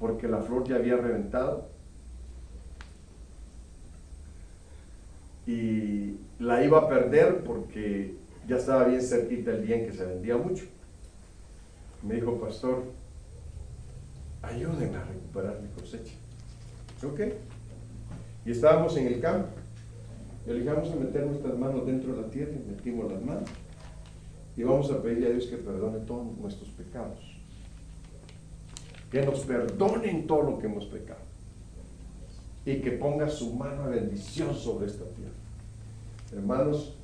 porque la flor ya había reventado y la iba a perder porque ya estaba bien cerquita el día en que se vendía mucho. Me dijo, pastor, ayúdenme a recuperar mi cosecha. Ok. Y estábamos en el campo. Y le dije, vamos a meter nuestras manos dentro de la tierra, y metimos las manos. Y vamos a pedirle a Dios que perdone todos nuestros pecados. Que nos perdone en todo lo que hemos pecado. Y que ponga su mano de bendición sobre esta tierra. Hermanos,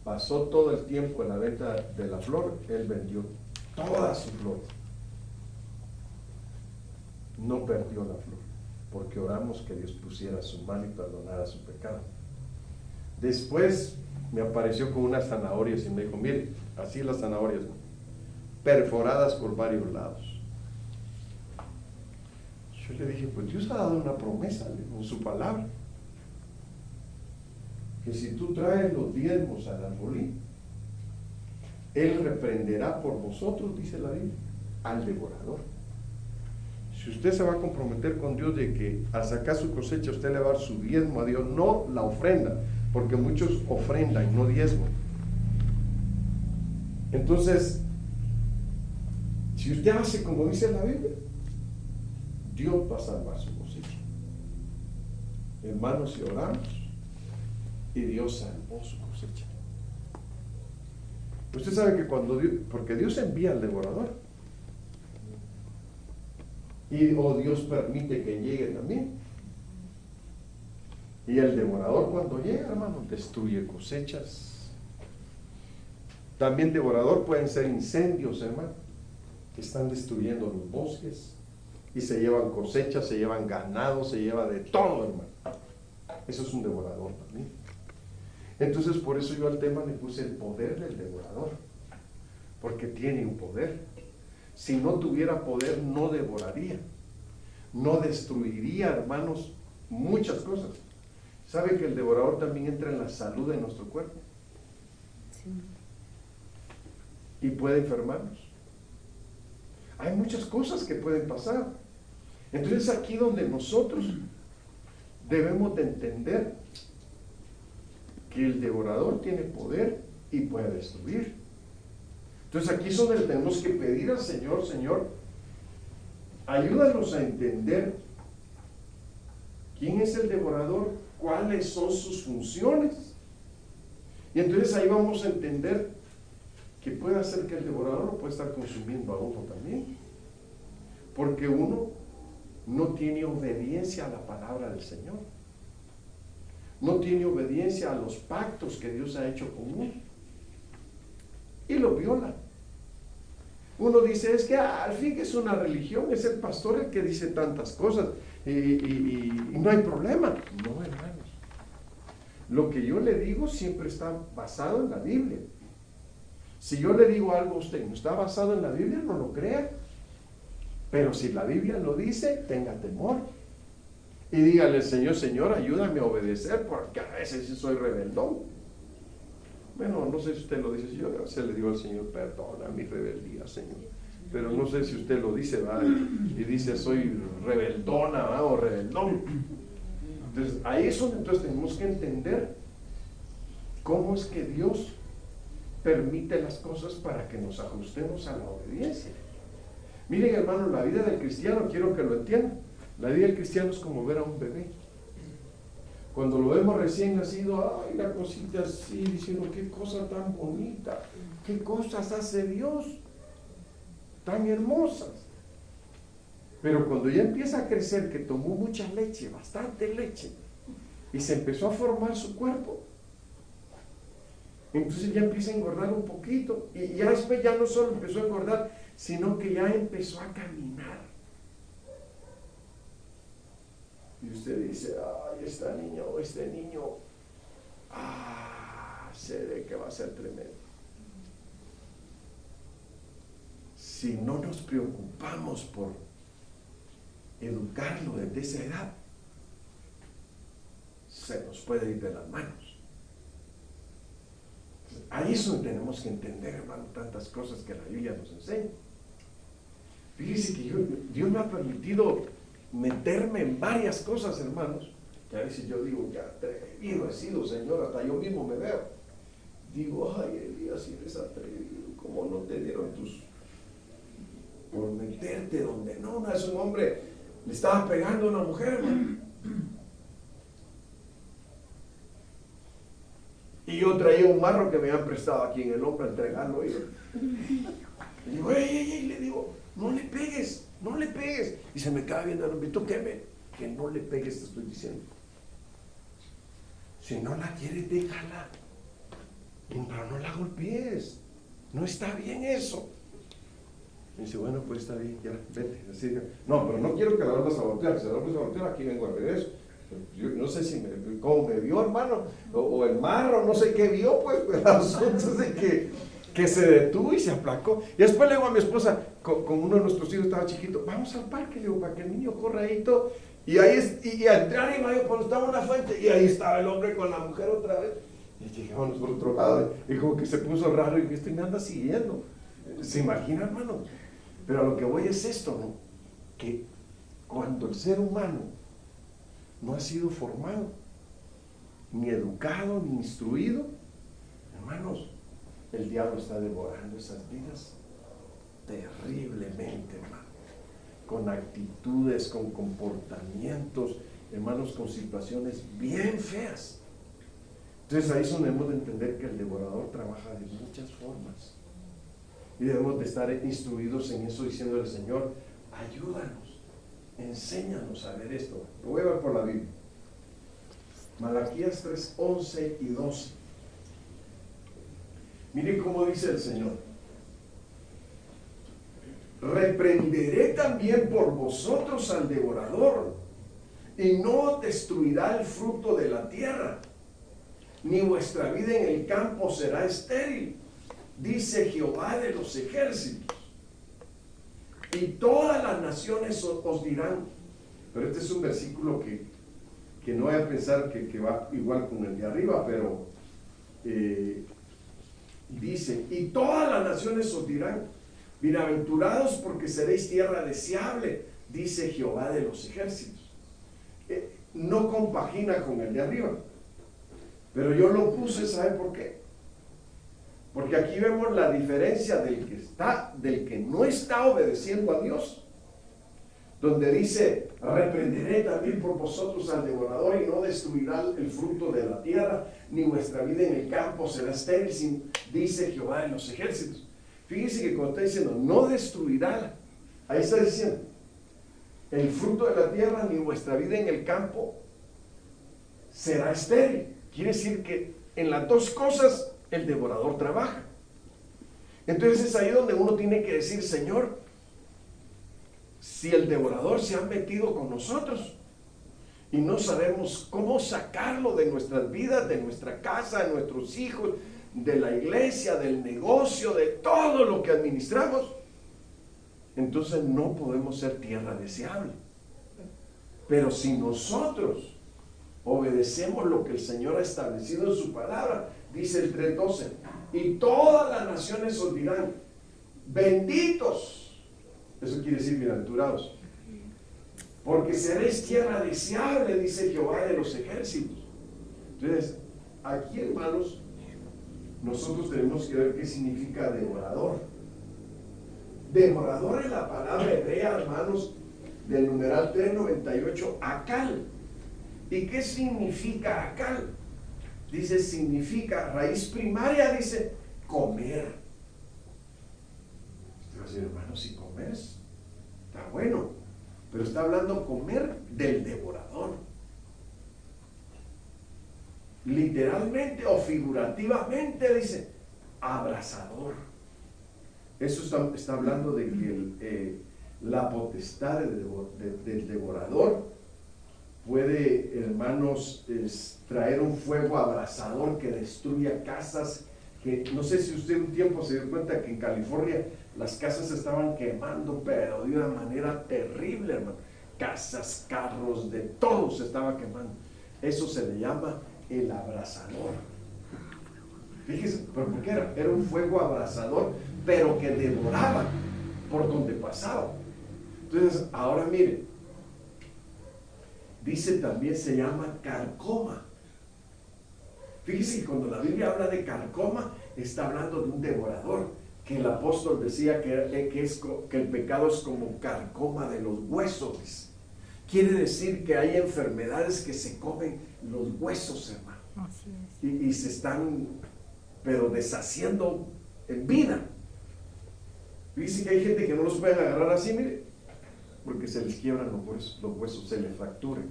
pasó todo el tiempo en la venta de la flor, él vendió toda su flor. No perdió la flor, porque oramos que Dios pusiera su mano y perdonara su pecado. Después me apareció con unas zanahorias y me dijo, mire, así las zanahorias, perforadas por varios lados. Yo le dije, pues Dios ha dado una promesa en su palabra, que si tú traes los diezmos al alfolí, Él reprenderá por vosotros, dice la Biblia, al devorador. Si usted se va a comprometer con Dios de que al sacar su cosecha usted le va a dar su diezmo a Dios, no la ofrenda, porque muchos ofrendan y no diezmo. Entonces, si usted hace como dice la Biblia, Dios va a salvar su cosecha. Hermanos, y oramos, y Dios salvó su cosecha. Usted sabe que cuando Dios, porque Dios envía al devorador, o Dios permite que llegue también. Y el devorador cuando llega, hermano, destruye cosechas. También devorador pueden ser incendios, hermano, que están destruyendo los bosques y se llevan cosechas, se llevan ganado, se lleva de todo, hermano. Eso es un devorador también. Entonces por eso yo al tema le puse el poder del devorador, porque tiene un poder. Si no tuviera poder, no devoraría, no destruiría, hermanos, muchas cosas. ¿Sabe que el devorador también entra en la salud de nuestro cuerpo? Sí. Y puede enfermarnos. Hay muchas cosas que pueden pasar. Entonces aquí donde nosotros debemos de entender que el devorador tiene poder y puede destruir. Entonces aquí es donde tenemos que pedir al Señor, Señor, ayúdanos a entender quién es el devorador, cuáles son sus funciones. Y entonces ahí vamos a entender que puede hacer que el devorador lo puede estar consumiendo a uno también. Porque uno no tiene obediencia a la palabra del Señor. No tiene obediencia a los pactos que Dios ha hecho con uno. Y lo viola. Uno dice, es que al fin es una religión, es el pastor el que dice tantas cosas y no hay problema. No, hermanos. Lo que yo le digo siempre está basado en la Biblia. Si yo le digo algo a usted y no está basado en la Biblia, no lo crea. Pero si la Biblia lo dice, tenga temor. Y dígale, Señor, Señor, ayúdame a obedecer, porque a veces soy rebeldón. Bueno, no sé si usted lo dice, yo a veces le digo al Señor, perdona mi rebeldía, Señor. Pero no sé si usted lo dice, ¿va? Y dice, soy rebeldona, ¿va? O rebeldón. Entonces, ahí es donde entonces tenemos que entender cómo es que Dios permite las cosas para que nos ajustemos a la obediencia. Miren, hermano, la vida del cristiano, quiero que lo entiendan. La vida del cristiano es como ver a un bebé. Cuando lo vemos recién nacido, ay, la cosita así, diciendo, qué cosa tan bonita, qué cosas hace Dios, tan hermosas. Pero cuando ya empieza a crecer, que tomó mucha leche, bastante leche, y se empezó a formar su cuerpo, entonces ya empieza a engordar un poquito, y ya después ya no solo empezó a engordar, sino que ya empezó a caminar. Y usted dice, ay, esta niña o este niño, se ve que va a ser tremendo. Si no nos preocupamos por educarlo desde esa edad, se nos puede ir de las manos. Ahí es donde tenemos que entender, hermano, tantas cosas que la Biblia nos enseña. Fíjese que Dios me ha permitido meterme en varias cosas, hermanos, que a veces yo digo, ya atrevido he sido, Señor, hasta yo mismo me veo. Digo, ay, Elías, si eres atrevido, ¿cómo no te dieron por meterte donde no? Una vez un hombre le estaba pegando a una mujer, hermano. Y yo traía un marro que me habían prestado aquí en el hombro a entregarlo. Y le digo, ey, le digo, no le pegues. Y se me queda viendo el hombre, ¿tú qué que no le pegues, te estoy diciendo? Si no la quieres, déjala. Pero no la golpees. No está bien eso. Y dice, bueno, pues está bien, ya, vete. Así, no, pero no quiero que la vuelvas a golpear. Si la vuelvas a golpear, aquí vengo a ver eso. Yo no sé si cómo me vio, hermano, o el marro, no sé qué vio, pues, pero el asunto es de que se detuvo y se aplacó. Y después le digo a mi esposa, con uno de nuestros hijos estaba chiquito, vamos al parque, le digo, para que el niño corra ahí y todo. Y ahí, y al entrar y medio, cuando estaba en una fuente, y ahí estaba el hombre con la mujer otra vez. Y llegamos por otro lado, y como que se puso raro, y dije, me anda siguiendo. ¿Se imagina, hermano? Pero a lo que voy es esto, ¿no? Que cuando el ser humano no ha sido formado, ni educado, ni instruido, hermanos, el diablo está devorando esas vidas terriblemente, hermano, con actitudes, con comportamientos, hermanos, con situaciones bien feas. Entonces ahí es donde debemos de entender que el devorador trabaja de muchas formas y debemos de estar instruidos en eso, diciéndole, Señor, ayúdanos, enséñanos a ver esto. Lo voy a ver por la Biblia. Malaquías 3, 11 y 12. Mire cómo dice el Señor: reprenderé también por vosotros al devorador, y no destruirá el fruto de la tierra, ni vuestra vida en el campo será estéril, dice Jehová de los ejércitos. Y todas las naciones os dirán. Pero este es un versículo que no voy a pensar que va igual con el de arriba, pero dice, y todas las naciones os dirán, bienaventurados porque seréis tierra deseable, dice Jehová de los ejércitos. No compagina con el de arriba, pero yo lo puse, ¿sabe por qué? Porque aquí vemos la diferencia del que no está obedeciendo a Dios, donde dice, reprenderé también por vosotros al devorador, y no destruirá el fruto de la tierra, ni vuestra vida en el campo será estéril, dice Jehová de los ejércitos. Fíjense que cuando está diciendo, no destruirá, ahí está diciendo, el fruto de la tierra, ni vuestra vida en el campo será estéril. Quiere decir que en las dos cosas el devorador trabaja. Entonces es ahí donde uno tiene que decir, Señor, si el devorador se ha metido con nosotros y no sabemos cómo sacarlo de nuestras vidas, de nuestra casa, de nuestros hijos, de la iglesia, del negocio, de todo lo que administramos, entonces no podemos ser tierra deseable. Pero si nosotros obedecemos lo que el Señor ha establecido en su palabra, dice el 3:12, y todas las naciones os dirán, benditos, eso quiere decir bienaventurados, porque seréis tierra deseable, dice Jehová de los ejércitos. Entonces, aquí, hermanos, nosotros tenemos que ver qué significa devorador. Devorador es la palabra hebrea, hermanos, del numeral 398, akal. ¿Y qué significa akal? Dice, significa, raíz primaria, dice, comer. Usted va a decir, hermano, si comes, está bueno, pero está hablando comer del devorador. Literalmente o figurativamente dice, abrasador. Eso está hablando de que la potestad del devorador puede, hermanos, traer un fuego abrasador que destruya casas, que no sé si usted un tiempo se dio cuenta que en California las casas se estaban quemando, pero de una manera terrible, hermano. Casas, carros, de todo se estaba quemando. Eso se le llama el abrasador. Fíjese, ¿pero por qué era? Era un fuego abrasador, pero que devoraba por donde pasaba. Entonces, ahora mire, dice también se llama carcoma. Fíjese que cuando la Biblia habla de carcoma, está hablando de un devorador, que el apóstol decía que el pecado es como carcoma de los huesos. Quiere decir que hay enfermedades que se comen los huesos, hermano. Así es. Y se están, pero deshaciendo en vida. Dice que hay gente que no los pueden agarrar así, mire, porque se les quiebran los huesos, se les fracturan.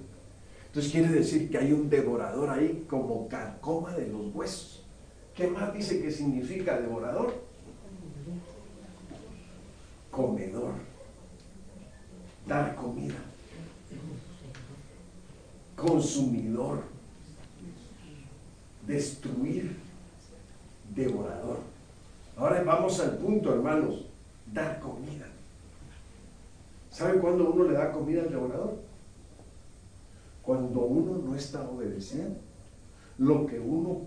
Entonces quiere decir que hay un devorador ahí como carcoma de los huesos. ¿Qué más dice que significa devorador? Comedor. Dar comida. Consumidor. Destruir. Devorador. Ahora vamos al punto, hermanos. Dar comida. ¿Sabe cuándo uno le da comida al devorador? Cuando uno no está obedeciendo lo que uno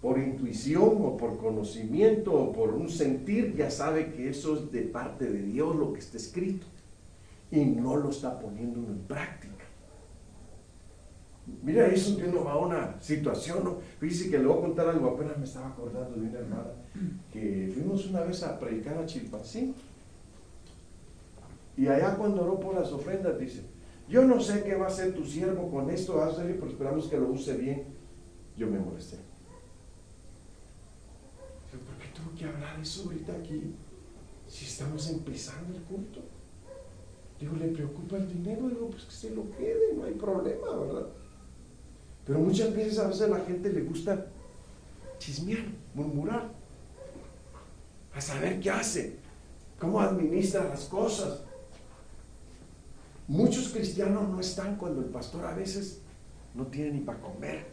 por intuición o por conocimiento o por un sentir ya sabe que eso es de parte de Dios lo que está escrito y no lo está poniendo uno en práctica. Mira, eso que uno va a una situación, ¿no? Fíjese que le voy a contar algo, apenas me estaba acordando de una hermana que fuimos una vez a predicar a Chilpancingo y allá cuando oró por las ofrendas dice: yo no sé qué va a hacer tu siervo con esto, pero esperamos que lo use bien. Yo me molesté. ¿Por qué tengo que hablar eso ahorita aquí? Si estamos empezando el culto. Digo, ¿le preocupa el dinero? Digo, pues que se lo quede, no hay problema, ¿verdad? Pero muchas veces a veces a la gente le gusta chismear, murmurar, a saber qué hace, cómo administra las cosas. Muchos cristianos no están cuando el pastor a veces no tiene ni para comer,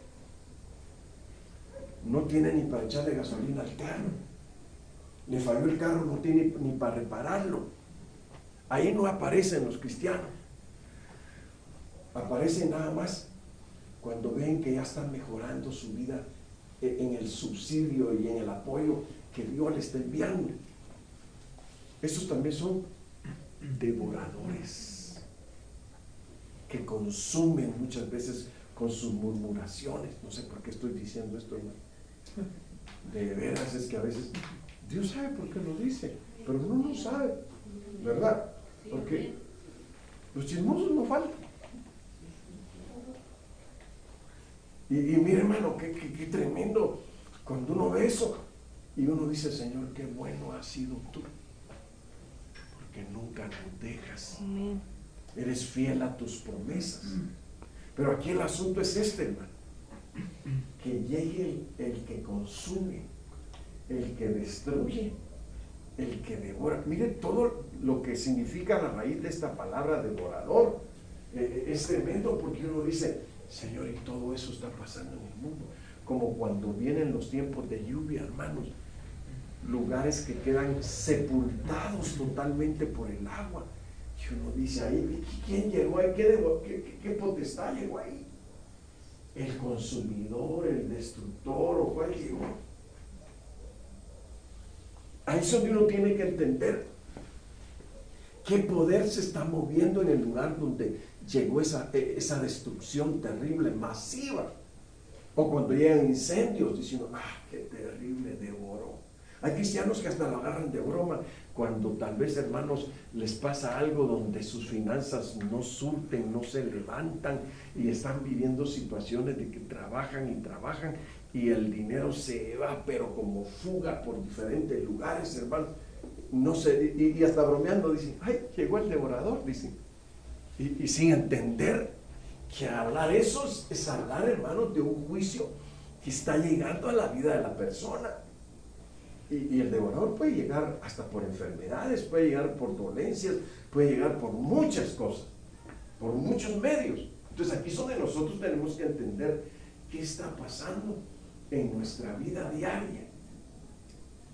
no tiene ni para echarle gasolina al carro, le falló el carro, no tiene ni para repararlo. Ahí no aparecen los cristianos, aparecen nada más cuando ven que ya están mejorando su vida en el subsidio y en el apoyo que Dios le está enviando. Estos también son devoradores que consumen muchas veces con sus murmuraciones. No sé por qué estoy diciendo esto, hermano. De veras es que a veces Dios sabe por qué lo dice, pero uno no sabe, ¿verdad? Porque los chismosos no faltan. Y mire, hermano, qué tremendo cuando uno ve eso y uno dice: Señor, qué bueno has sido tú, porque nunca nos dejas. Amén. Eres fiel a tus promesas. Pero aquí el asunto es este, hermano: que llegue el que consume, el que destruye, el que devora. Mire todo lo que significa la raíz de esta palabra devorador. Es tremendo, porque uno dice: Señor, y todo eso está pasando en el mundo. Como cuando vienen los tiempos de lluvia, hermanos, lugares que quedan sepultados totalmente por el agua. Y uno dice ahí: ¿quién llegó ahí? ¿Qué potestad llegó ahí? ¿El consumidor, el destructor o cuál llegó? Ahí es donde uno tiene que entender qué poder se está moviendo en el lugar donde llegó esa destrucción terrible, masiva. O cuando llegan incendios, diciendo: qué terrible, devoró. Hay cristianos que hasta lo agarran de broma cuando tal vez, hermanos, les pasa algo donde sus finanzas no surten, no se levantan y están viviendo situaciones de que trabajan y trabajan y el dinero se va, pero como fuga por diferentes lugares, hermano. No sé, y hasta bromeando dicen: ay, llegó el devorador, dicen. Y sin entender que hablar eso es hablar, hermanos, de un juicio que está llegando a la vida de la persona. Y el devorador puede llegar hasta por enfermedades, puede llegar por dolencias, puede llegar por muchas cosas, por muchos medios. Entonces aquí es donde nosotros tenemos que entender qué está pasando en nuestra vida diaria.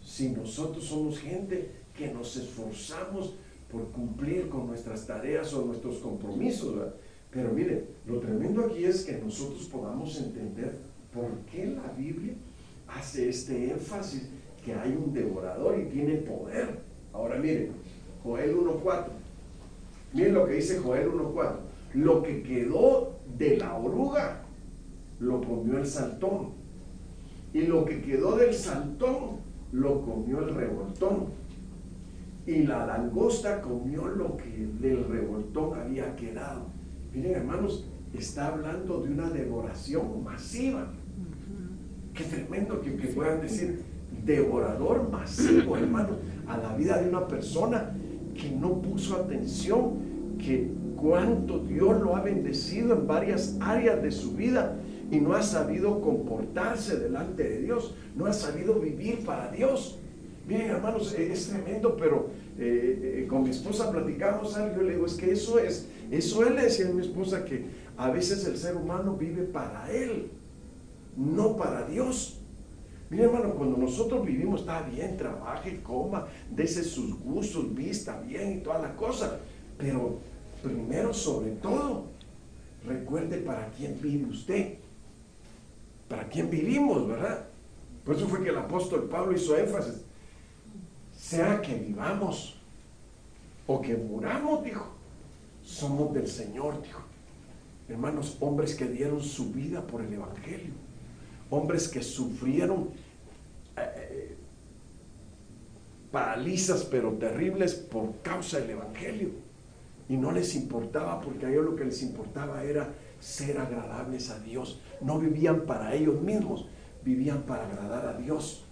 Si nosotros somos gente que nos esforzamos por cumplir con nuestras tareas o nuestros compromisos, ¿verdad? Pero mire, lo tremendo aquí es que nosotros podamos entender por qué la Biblia hace este énfasis que hay un devorador y tiene poder. Ahora mire, Joel 1:4. Miren lo que dice Joel 1:4. Lo que quedó de la oruga lo comió el saltón, y lo que quedó del saltón lo comió el revoltón, y la langosta comió lo que del revoltón había quedado. Miren, hermanos, está hablando de una devoración masiva. Qué tremendo que puedan decir devorador masivo, hermano, a la vida de una persona que no puso atención, que cuánto Dios lo ha bendecido en varias áreas de su vida y no ha sabido comportarse delante de Dios, no ha sabido vivir para Dios. Miren, hermanos, es tremendo, pero con mi esposa platicamos algo. Yo le digo, es que eso él le decía a mi esposa, que a veces el ser humano vive para él, no para Dios. Mira, hermano, cuando nosotros vivimos, está bien, trabaje, coma, dese sus gustos, vista bien y toda la cosa, pero primero, sobre todo, recuerde para quién vive usted, para quién vivimos, ¿verdad? Por eso fue que el apóstol Pablo hizo énfasis: sea que vivamos o que muramos, dijo, somos del Señor, dijo. Hermanos, hombres que dieron su vida por el evangelio, hombres que sufrieron palizas pero terribles por causa del evangelio, y no les importaba, porque a ellos lo que les importaba era ser agradables a Dios. No vivían para ellos mismos, vivían para agradar a Dios.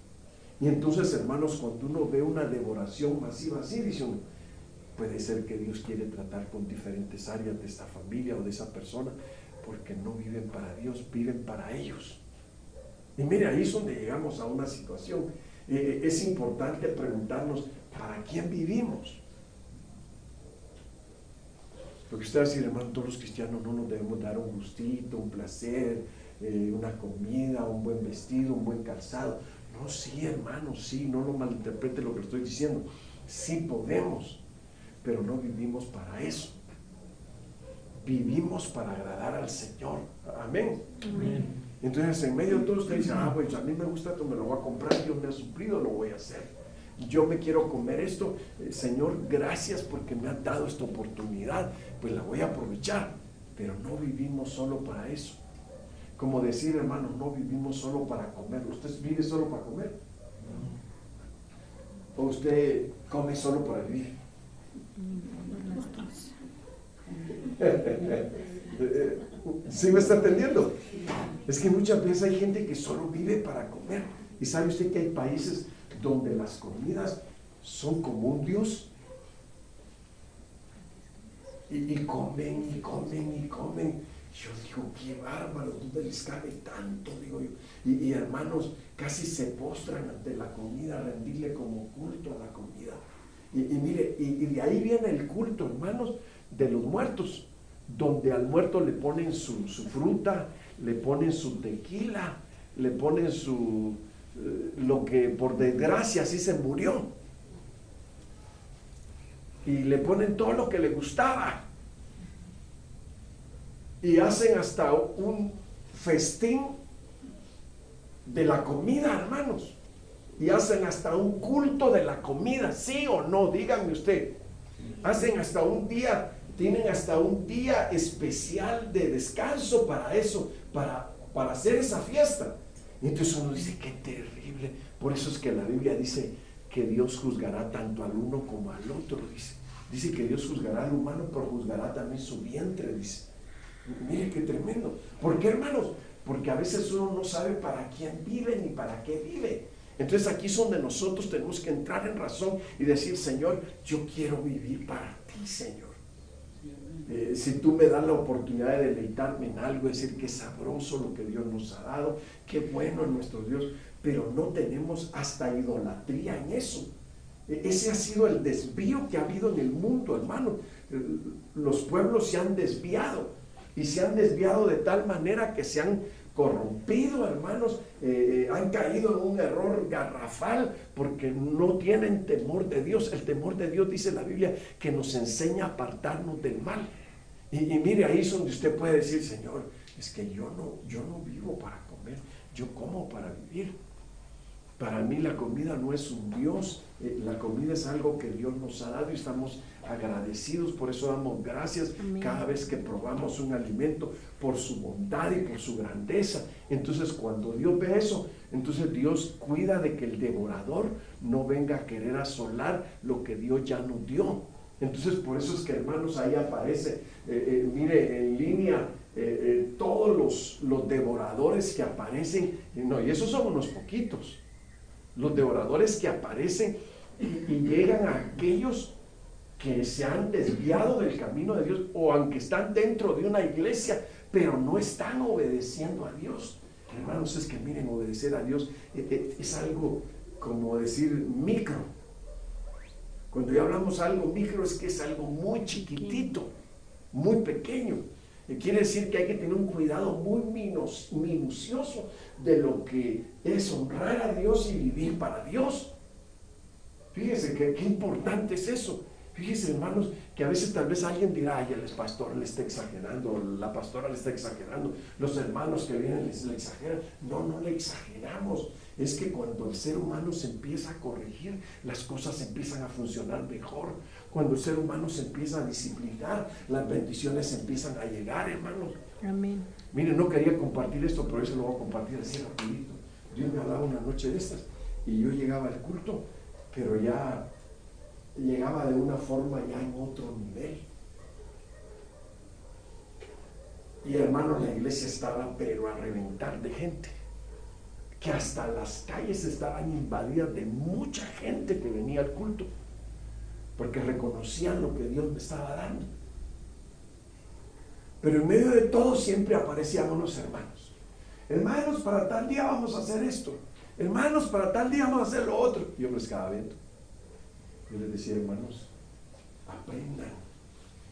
Y entonces, hermanos, cuando uno ve una devoración masiva así, dice uno, puede ser que Dios quiere tratar con diferentes áreas de esta familia o de esa persona, porque no viven para Dios, viven para ellos. Y mire, ahí es donde llegamos a una situación. Es importante preguntarnos, ¿para quién vivimos? Porque usted va a decir, hermano, todos los cristianos no nos debemos dar un gustito, un placer, una comida, un buen vestido, un buen calzado. No, sí, hermano, sí, no lo malinterprete lo que estoy diciendo. Sí podemos, pero no vivimos para eso. Vivimos para agradar al Señor. Amén. Amén. Entonces, en medio de todo, usted dice, pues a mí me gusta esto, me lo voy a comprar, Dios me ha suplido, lo voy a hacer. Yo me quiero comer esto, Señor, gracias porque me has dado esta oportunidad, pues la voy a aprovechar. Pero no vivimos solo para eso. Como decir, hermano, no vivimos solo para comer. ¿Usted vive solo para comer? ¿O usted come solo para vivir? ¿Sí me está entendiendo? Es que muchas veces hay gente que solo vive para comer. ¿Y sabe usted que hay países donde las comidas son como un dios? Y comen y comen y comen. Yo digo, qué bárbaro, ¿dónde les cabe tanto? Digo yo. Y hermanos, casi se postran ante la comida, a rendirle como culto a la comida. Y mire, y de ahí viene el culto, hermanos, de los muertos, donde al muerto le ponen su fruta, le ponen su tequila, le ponen lo que por desgracia así se murió, y le ponen todo lo que le gustaba, y hacen hasta un festín de la comida, hermanos, y hacen hasta un culto de la comida, ¿sí o no? Díganme usted. Hacen hasta un día, tienen hasta un día especial de descanso para eso, para hacer esa fiesta. Y entonces uno dice, qué terrible. Por eso es que la Biblia dice que Dios juzgará tanto al uno como al otro, dice que Dios juzgará al humano, pero juzgará también su vientre, dice. Mire qué tremendo. ¿Por qué, hermanos? Porque a veces uno no sabe para quién vive ni para qué vive. Entonces aquí es donde nosotros tenemos que entrar en razón y decir, Señor, yo quiero vivir para ti, Señor. Si tú me das la oportunidad de deleitarme en algo, decir que sabroso lo que Dios nos ha dado, qué bueno es nuestro Dios, pero no tenemos hasta idolatría en eso. Ese ha sido el desvío que ha habido en el mundo, hermano. Los pueblos se han desviado, y se han desviado de tal manera que se han corrompido, hermanos, han caído en un error garrafal porque no tienen temor de Dios. El temor de Dios, dice la Biblia, que nos enseña a apartarnos del mal. Y mire, ahí es donde usted puede decir, Señor, es que yo no vivo para comer, yo como para vivir. Para mí la comida no es un Dios, la comida es algo que Dios nos ha dado y estamos agradecidos, por eso damos gracias. Amén. Cada vez que probamos un alimento por su bondad y por su grandeza. Entonces cuando Dios ve eso, entonces Dios cuida de que el devorador no venga a querer asolar lo que Dios ya nos dio. Entonces por eso es que, hermanos, ahí aparece, mire en línea, todos los devoradores que aparecen, y esos son unos poquitos, los devoradores que aparecen y llegan a aquellos que se han desviado del camino de Dios, o aunque están dentro de una iglesia, pero no están obedeciendo a Dios. Hermanos, es que miren, obedecer a Dios es algo, como decir, micro. Cuando ya hablamos algo micro, es que es algo muy chiquitito, muy pequeño. Quiere decir que hay que tener un cuidado muy minucioso de lo que es honrar a Dios y vivir para Dios. Fíjese qué importante es eso. Fíjese, hermanos, que a veces tal vez alguien dirá, ay, el pastor le está exagerando, la pastora le está exagerando, los hermanos que vienen le exageran. No le exageramos. Es que cuando el ser humano se empieza a corregir, las cosas empiezan a funcionar mejor. Cuando el ser humano se empieza a disciplinar, las bendiciones empiezan a llegar, hermanos. Amén. Miren, no quería compartir esto, pero eso lo voy a compartir así rapidito. Dios me hablaba una noche de estas y yo llegaba al culto, pero ya llegaba de una forma ya en otro nivel. Y hermanos, la iglesia estaba pero a reventar de gente, que hasta las calles estaban invadidas de mucha gente que venía al culto, porque reconocían lo que Dios me estaba dando. Pero en medio de todo siempre aparecían unos hermanos. Hermanos, para tal día vamos a hacer esto. Hermanos, para tal día vamos a hacer lo otro. Yo me les quedaba viendo. Yo les decía, hermanos, aprendan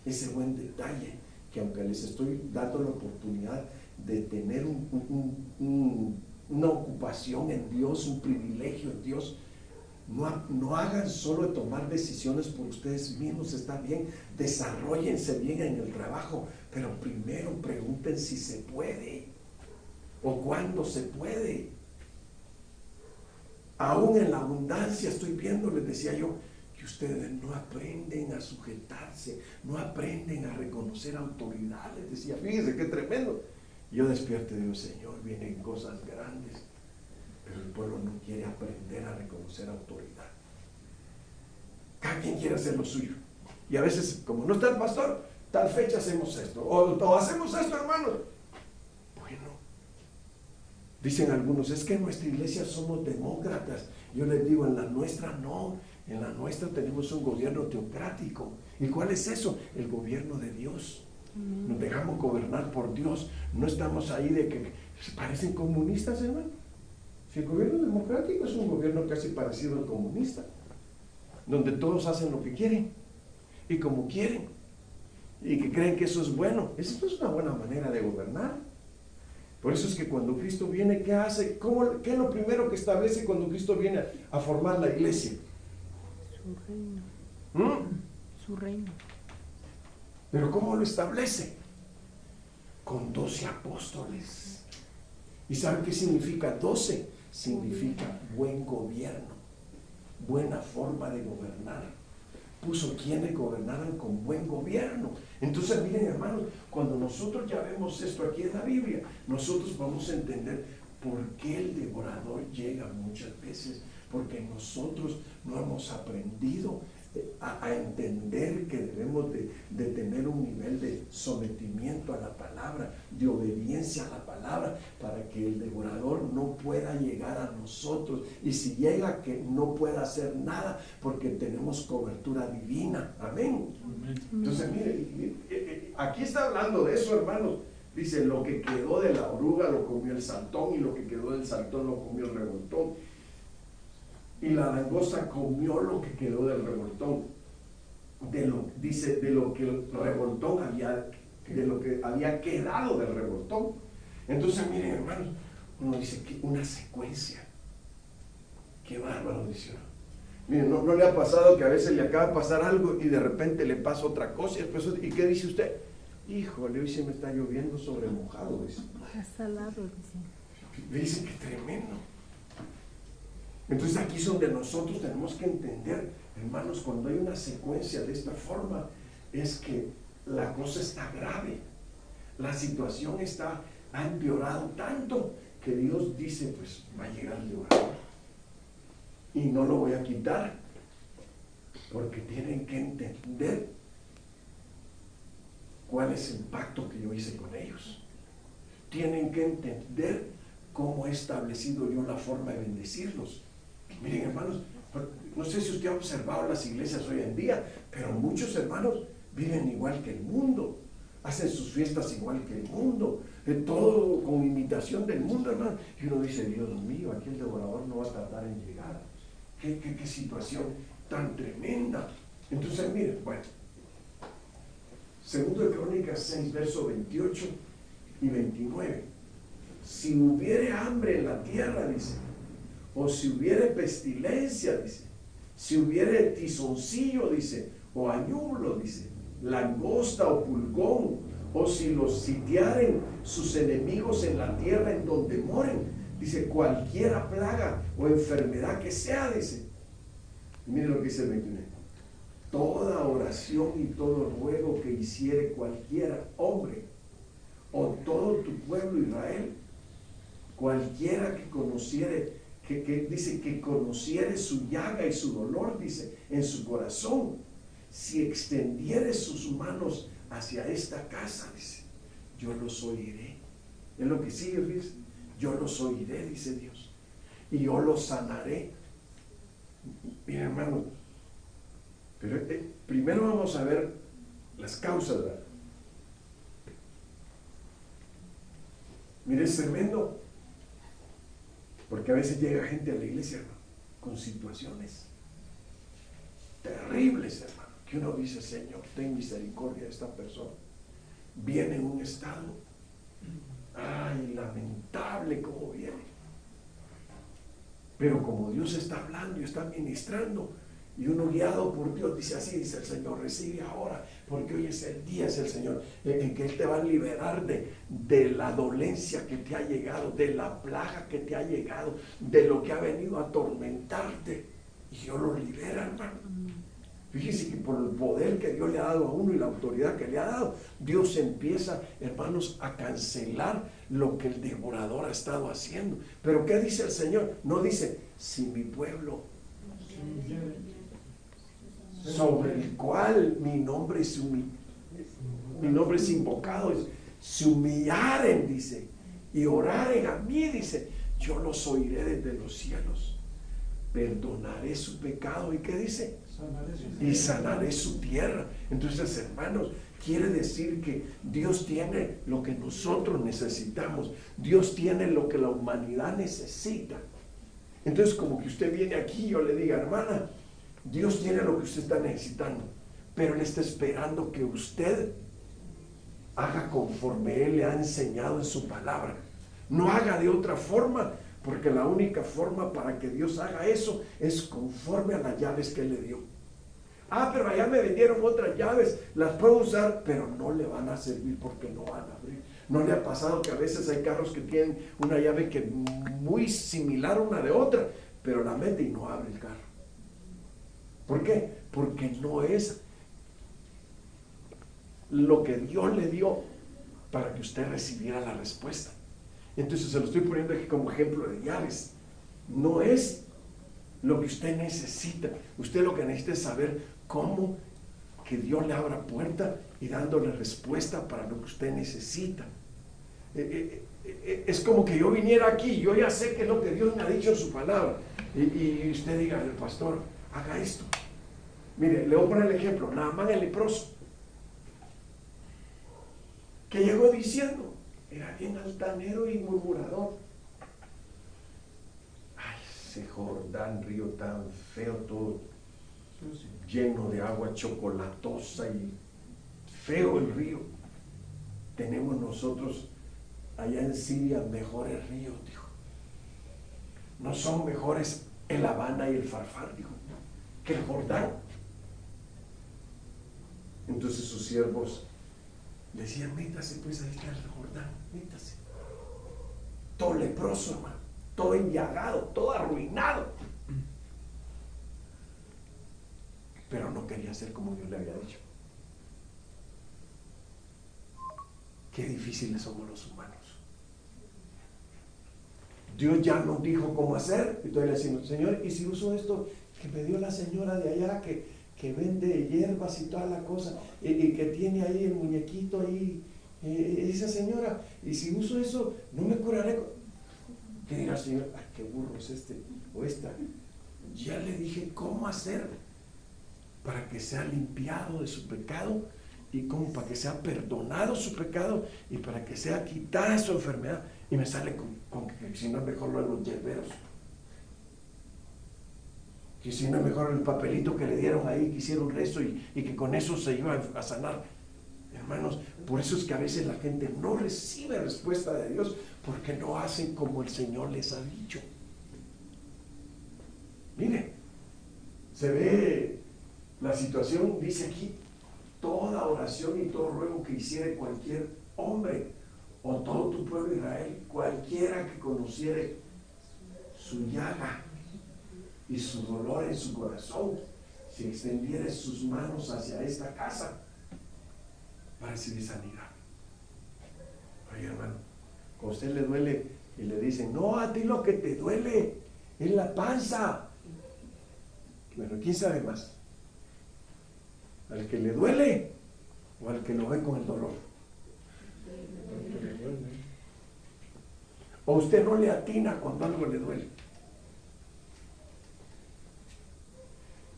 ese buen detalle, que aunque les estoy dando la oportunidad de tener una ocupación en Dios, un privilegio en Dios, no hagan solo de tomar decisiones por ustedes mismos. Está bien, desarróllense bien en el trabajo, pero primero pregunten si se puede o cuándo se puede. Aún en la abundancia estoy viendo, les decía yo, que ustedes no aprenden a sujetarse, no aprenden a reconocer autoridad. Les decía, fíjense qué tremendo. Yo despierto y digo, Señor, vienen cosas grandes, pero el pueblo no quiere aprender a reconocer autoridad. Cada quien quiere hacer lo suyo. Y a veces, como no está el pastor, tal fecha hacemos esto, o hacemos esto, hermanos. Bueno, dicen algunos, es que en nuestra iglesia somos demócratas. Yo les digo, en la nuestra no. En la nuestra tenemos un gobierno teocrático. ¿Y cuál es eso? El gobierno de Dios. Nos dejamos gobernar por Dios. No estamos ahí de que parecen comunistas, hermano. Si el gobierno democrático es un gobierno casi parecido al comunista, donde todos hacen lo que quieren y como quieren, y que creen que eso es bueno. Eso no es una buena manera de gobernar. Por eso es que cuando Cristo viene, ¿qué hace? ¿Qué es lo primero que establece cuando Cristo viene a formar la iglesia? Su reino. Su reino. ¿Pero cómo lo establece? Con 12 apóstoles. ¿Y saben qué significa 12? Significa buen gobierno, buena forma de gobernar. Puso quienes gobernaran con buen gobierno. Entonces miren, hermanos, cuando nosotros ya vemos esto aquí en la Biblia, nosotros vamos a entender por qué el devorador llega muchas veces, porque nosotros no hemos aprendido a entender que debemos de tener un nivel de sometimiento a la palabra, de obediencia a la palabra, para que el devorador no pueda llegar a nosotros, y si llega, que no pueda hacer nada, porque tenemos cobertura divina. Amén. Entonces mire, aquí está hablando de eso, hermanos. Dice, lo que quedó de la oruga lo comió el saltón, y lo que quedó del saltón lo comió el revoltón. Y la langosta comió lo que quedó del revoltón. Dice, de lo que el revoltón de lo que había quedado del revoltón. Entonces, miren, hermanos, uno dice que una secuencia. Qué bárbaro, dice uno. Miren, ¿no le ha pasado que a veces le acaba de pasar algo y de repente le pasa otra cosa? Y después, ¿y qué dice usted? Híjole, hoy se me está lloviendo sobre mojado, dice. Está salado, dice. Dice que tremendo. Entonces aquí es donde nosotros tenemos que entender, hermanos, cuando hay una secuencia de esta forma, es que la cosa está grave. La situación ha empeorado tanto que Dios dice, pues va a llegar el devorador y no lo voy a quitar, porque tienen que entender cuál es el pacto que yo hice con ellos. Tienen que entender cómo he establecido yo la forma de bendecirlos. Miren, hermanos, no sé si usted ha observado las iglesias hoy en día, pero muchos hermanos viven igual que el mundo, hacen sus fiestas igual que el mundo, todo con imitación del mundo, hermano. Y uno dice, Dios mío, aquí el devorador no va a tardar en llegar. ¿Qué situación tan tremenda? Entonces, miren, bueno, Segundo de Crónicas 6, versos 28 y 29. Si hubiere hambre en la tierra, dice, o si hubiere pestilencia, dice, si hubiere tizoncillo, dice, o añulo, dice, langosta o pulgón, o si los sitiaren sus enemigos en la tierra en donde moren, dice, cualquiera plaga o enfermedad que sea, dice. Y mire lo que dice el 29. Toda oración y todo ruego que hiciere cualquiera hombre o todo tu pueblo Israel, cualquiera que conociere, que dice que conociere su llaga y su dolor, dice, en su corazón, si extendiere sus manos hacia esta casa, dice, yo los oiré. Es lo que sigue, dice, yo los oiré, dice Dios, y yo los sanaré. Mira, hermano, pero primero vamos a ver las causas, ¿verdad? Mire, es tremendo, porque a veces llega gente a la iglesia, hermano, con situaciones terribles, hermano, que uno dice, Señor, ten misericordia de esta persona. Viene en un estado, ay, lamentable como viene. Pero como Dios está hablando y está ministrando, y uno guiado por Dios dice, así dice el Señor, recibe ahora, porque hoy es el día, es el Señor, en que Él te va a liberar de la dolencia que te ha llegado, de la plaga que te ha llegado, de lo que ha venido a atormentarte. Y Dios lo libera, hermano. Fíjese que por el poder que Dios le ha dado a uno y la autoridad que le ha dado, Dios empieza, hermanos, a cancelar lo que el devorador ha estado haciendo. Pero ¿qué dice el Señor? No dice, si mi pueblo, sobre el cual mi nombre es invocado, se humillaren, dice, y oraren a mí, dice, yo los oiré desde los cielos, perdonaré su pecado. ¿Y qué dice? Y sanaré su tierra. Entonces, hermanos, quiere decir que Dios tiene lo que nosotros necesitamos. Dios tiene lo que la humanidad necesita. Entonces, como que usted viene aquí y yo le diga, hermana, Dios tiene lo que usted está necesitando, pero Él está esperando que usted haga conforme Él le ha enseñado en su palabra. No haga de otra forma, porque la única forma para que Dios haga eso es conforme a las llaves que Él le dio. Pero allá me vendieron otras llaves, las puedo usar, pero no le van a servir porque no van a abrir. ¿No le ha pasado que a veces hay carros que tienen una llave que es muy similar una de otra, pero la mete y no abre el carro? ¿Por qué? Porque no es lo que Dios le dio para que usted recibiera la respuesta. Entonces se lo estoy poniendo aquí como ejemplo de llaves. No es lo que usted necesita. Usted lo que necesita es saber cómo que Dios le abra puerta y dándole respuesta para lo que usted necesita. Es como que yo viniera aquí, yo ya sé qué es lo que Dios me ha dicho en su palabra, y usted diga, el pastor, haga esto. Mire, le voy a poner el ejemplo, Naamán el leproso, que llegó diciendo, era bien altanero y murmurador. Ay, ese Jordán, río tan feo, todo lleno de agua chocolatosa y feo el río. Tenemos nosotros allá en Siria mejores ríos, dijo. No son mejores el Habana y el Farfar, dijo, que el Jordán. Entonces sus siervos decían, métase pues, ahí está el Jordán, métase. Todo leproso, hermano, todo enllagado, todo arruinado. pero no quería hacer como Dios le había dicho. Qué difíciles somos los humanos. Dios ya nos dijo cómo hacer, y entonces le decimos, Señor, ¿y si uso esto que me dio la señora de allá que vende hierbas y toda la cosa, y que tiene ahí el muñequito ahí, esa señora, y si uso eso, no me curaré? ¿Qué dirá el Señor? Ay, qué burro es este o esta. Ya le dije cómo hacer para que sea limpiado de su pecado, y como para que sea perdonado su pecado, y para que sea quitada su enfermedad. Y me sale con que si no es mejor lo de los hierberos, que si no es mejor el papelito que le dieron ahí, que hicieron rezo, y que con eso se iba a sanar. Hermanos, por eso es que a veces la gente no recibe respuesta de Dios, porque no hacen como el Señor les ha dicho. Mire, se ve la situación, dice aquí, toda oración y todo ruego que hiciere cualquier hombre o todo tu pueblo Israel, cualquiera que conociere su llaga y su dolor en su corazón, si extendiere sus manos hacia esta casa para recibir sanidad. Oye, hermano, cuando a usted le duele y le dicen, no, a ti lo que te duele es la panza. Bueno, ¿quién sabe más? ¿Al que le duele o al que lo ve con el dolor? ¿O usted no le atina cuando algo le duele?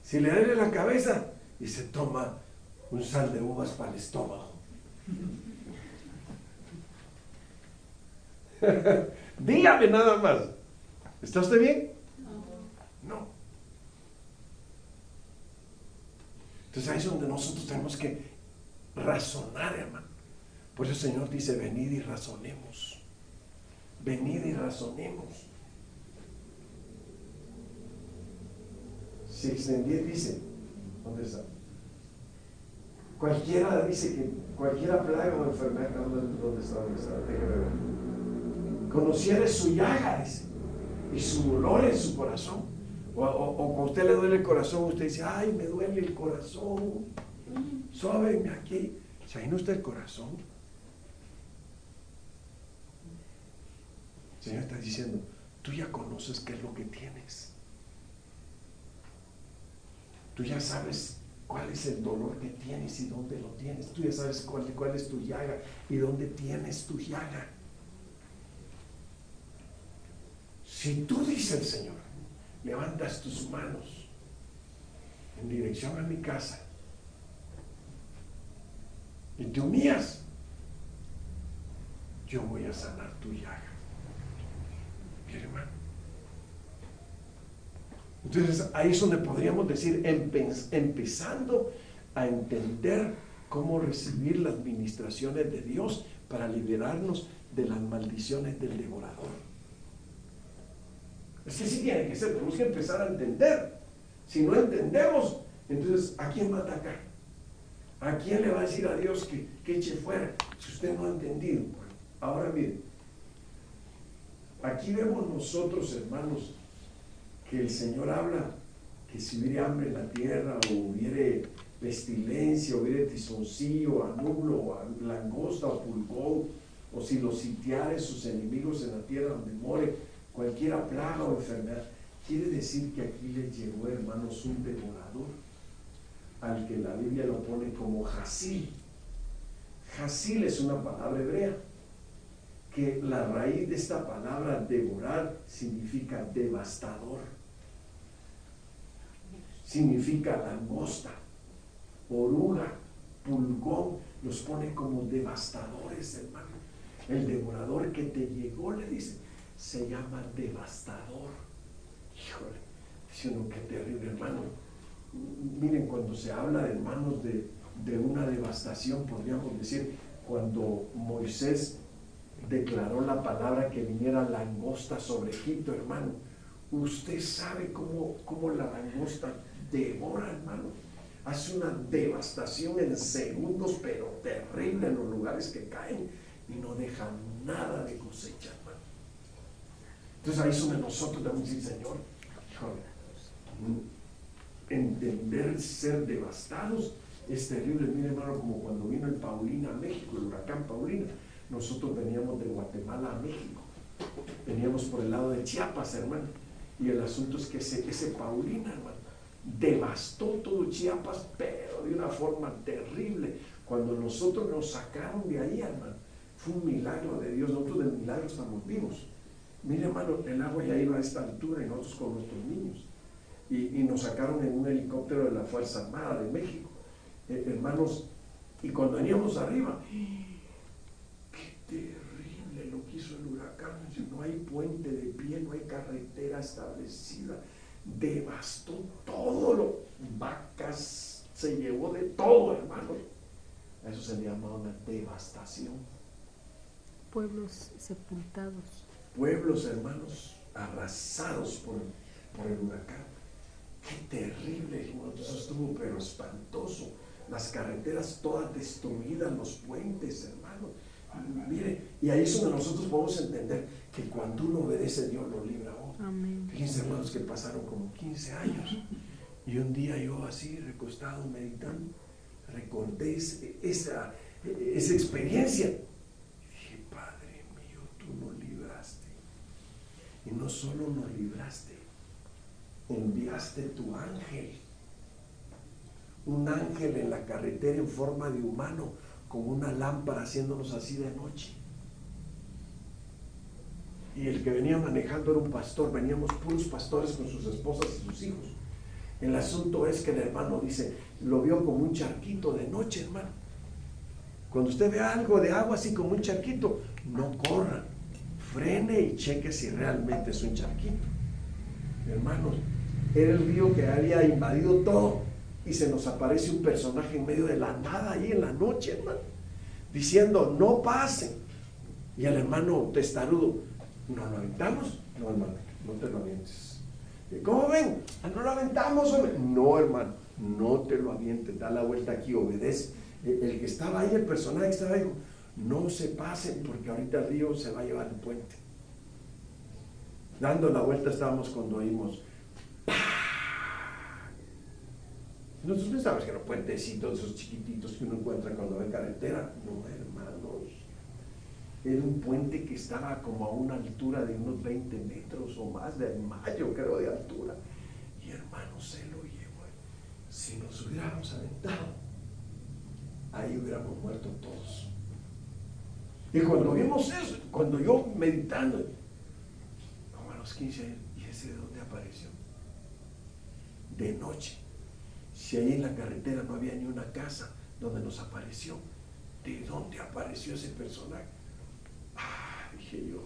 Si le duele la cabeza y se toma un sal de uvas para el estómago. Dígame nada más. ¿Está usted bien? No. Entonces ahí es donde nosotros tenemos que razonar, hermano. Por eso el Señor dice, venid y razonemos. Venid y razonemos. Si extendiera, dice, ¿dónde está? Cualquiera, dice que cualquiera plaga o enfermedad, ¿dónde está? Conociere su llaga, dice, y su dolor en su corazón. O cuando a usted le duele el corazón, usted dice, ay, me duele el corazón, sóbeme aquí. Si ahí no está el corazón, el Señor está diciendo, tú ya conoces qué es lo que tienes. Tú ya sabes cuál es el dolor que tienes y dónde lo tienes. Tú ya sabes cuál es tu llaga y dónde tienes tu llaga. Si tú, dice el Señor, levantas tus manos en dirección a mi casa y te humillas, yo voy a sanar tu llaga. Mi hermano. Entonces ahí es donde podríamos decir, empezando a entender cómo recibir las ministraciones de Dios para liberarnos de las maldiciones del devorador. Es que sí tiene que ser, tenemos que empezar a entender. Si no entendemos, entonces ¿a quién va a atacar? ¿A quién le va a decir a Dios que eche fuera? Si usted no ha entendido. Bueno, ahora miren, aquí vemos nosotros, hermanos, que el Señor habla que si hubiera hambre en la tierra, o hubiera pestilencia, o hubiera tizoncillo, anulo, o langosta, o pulgón, o si los sitiare sus enemigos en la tierra donde more, cualquiera plaga o enfermedad. Quiere decir que aquí les llegó, hermanos, un devorador, al que la Biblia lo pone como Jazil. Jazil es una palabra hebrea, que la raíz de esta palabra devorar significa devastador, significa langosta, oruga, pulgón, los pone como devastadores, hermano. El devorador que te llegó, le dice, se llama devastador. Híjole, dice uno, qué terrible, hermano. Miren, cuando se habla, hermanos, de una devastación, podríamos decir, cuando Moisés declaró la palabra que viniera langosta sobre Egipto, hermano, usted sabe cómo la langosta devora, hermano. Hace una devastación en segundos, pero terrible en los lugares que caen, y no deja nada de cosecha, hermano. Entonces ahí es donde nosotros debemos decir, Señor, entender ser devastados es terrible. Mire, hermano, como cuando vino el Paulina a México, el huracán Paulina. Nosotros veníamos de Guatemala a México, veníamos por el lado de Chiapas, hermano, y el asunto es que ese Paulina, hermano, devastó todo Chiapas, pero de una forma terrible. Cuando nosotros nos sacaron de ahí, hermano, fue un milagro de Dios. Nosotros del milagro estamos vivos. Mire, hermano, el agua ya iba a esta altura y nosotros con nuestros niños, y nos sacaron en un helicóptero de la Fuerza Armada de México, hermanos, y cuando veníamos arriba, terrible lo que hizo el huracán. No hay puente de pie, no hay carretera establecida, devastó todo, vacas, se llevó de todo, hermano. Eso se le llama una devastación. Pueblos sepultados. Pueblos, hermanos, arrasados por el huracán. Qué terrible, hermano. Eso estuvo pero espantoso. Las carreteras todas destruidas, los puentes, hermano. Mire, y ahí es donde nosotros podemos entender que cuando uno obedece, Dios lo libra a uno. Amén. Fíjense, hermanos, que pasaron como 15 años y un día yo así recostado meditando recordé esa experiencia y dije, Padre mío, tú nos libraste, y no solo nos libraste, enviaste tu ángel, un ángel en la carretera en forma de humano, con una lámpara haciéndonos así de noche. Y el que venía manejando era un pastor, veníamos puros pastores con sus esposas y sus hijos. El asunto es que el hermano dice, lo vio como un charquito de noche, hermano. Cuando usted ve algo de agua así como un charquito, no corra, frene y cheque si realmente es un charquito. Hermanos, era el río que había invadido todo y se nos aparece un personaje en medio de la nada ahí en la noche, hermano, diciendo, no pasen. Y el hermano testarudo, ¿no lo aventamos? No, hermano, no te lo avientes. ¿Cómo ven? ¿No lo aventamos, hombre? No, hermano, no te lo avientes, da la vuelta aquí, obedece. El que estaba ahí, el personaje que estaba ahí, dijo, no se pasen porque ahorita el río se va a llevar el puente. Dando la vuelta estábamos cuando oímos ¡pah! Nosotros pensamos que eran puentecitos, esos chiquititos que uno encuentra cuando ve carretera. No, hermanos, era un puente que estaba como a una altura de unos 20 metros o más, de mayo creo de altura, y hermano se lo llevó. Si nos hubiéramos aventado, ahí hubiéramos muerto todos. Y cuando vimos eso, cuando yo meditando, como a los 15 años, ¿y ese de dónde apareció? De noche. Si ahí en la carretera no había ni una casa donde nos apareció, ¿de dónde apareció ese personaje? Dije yo,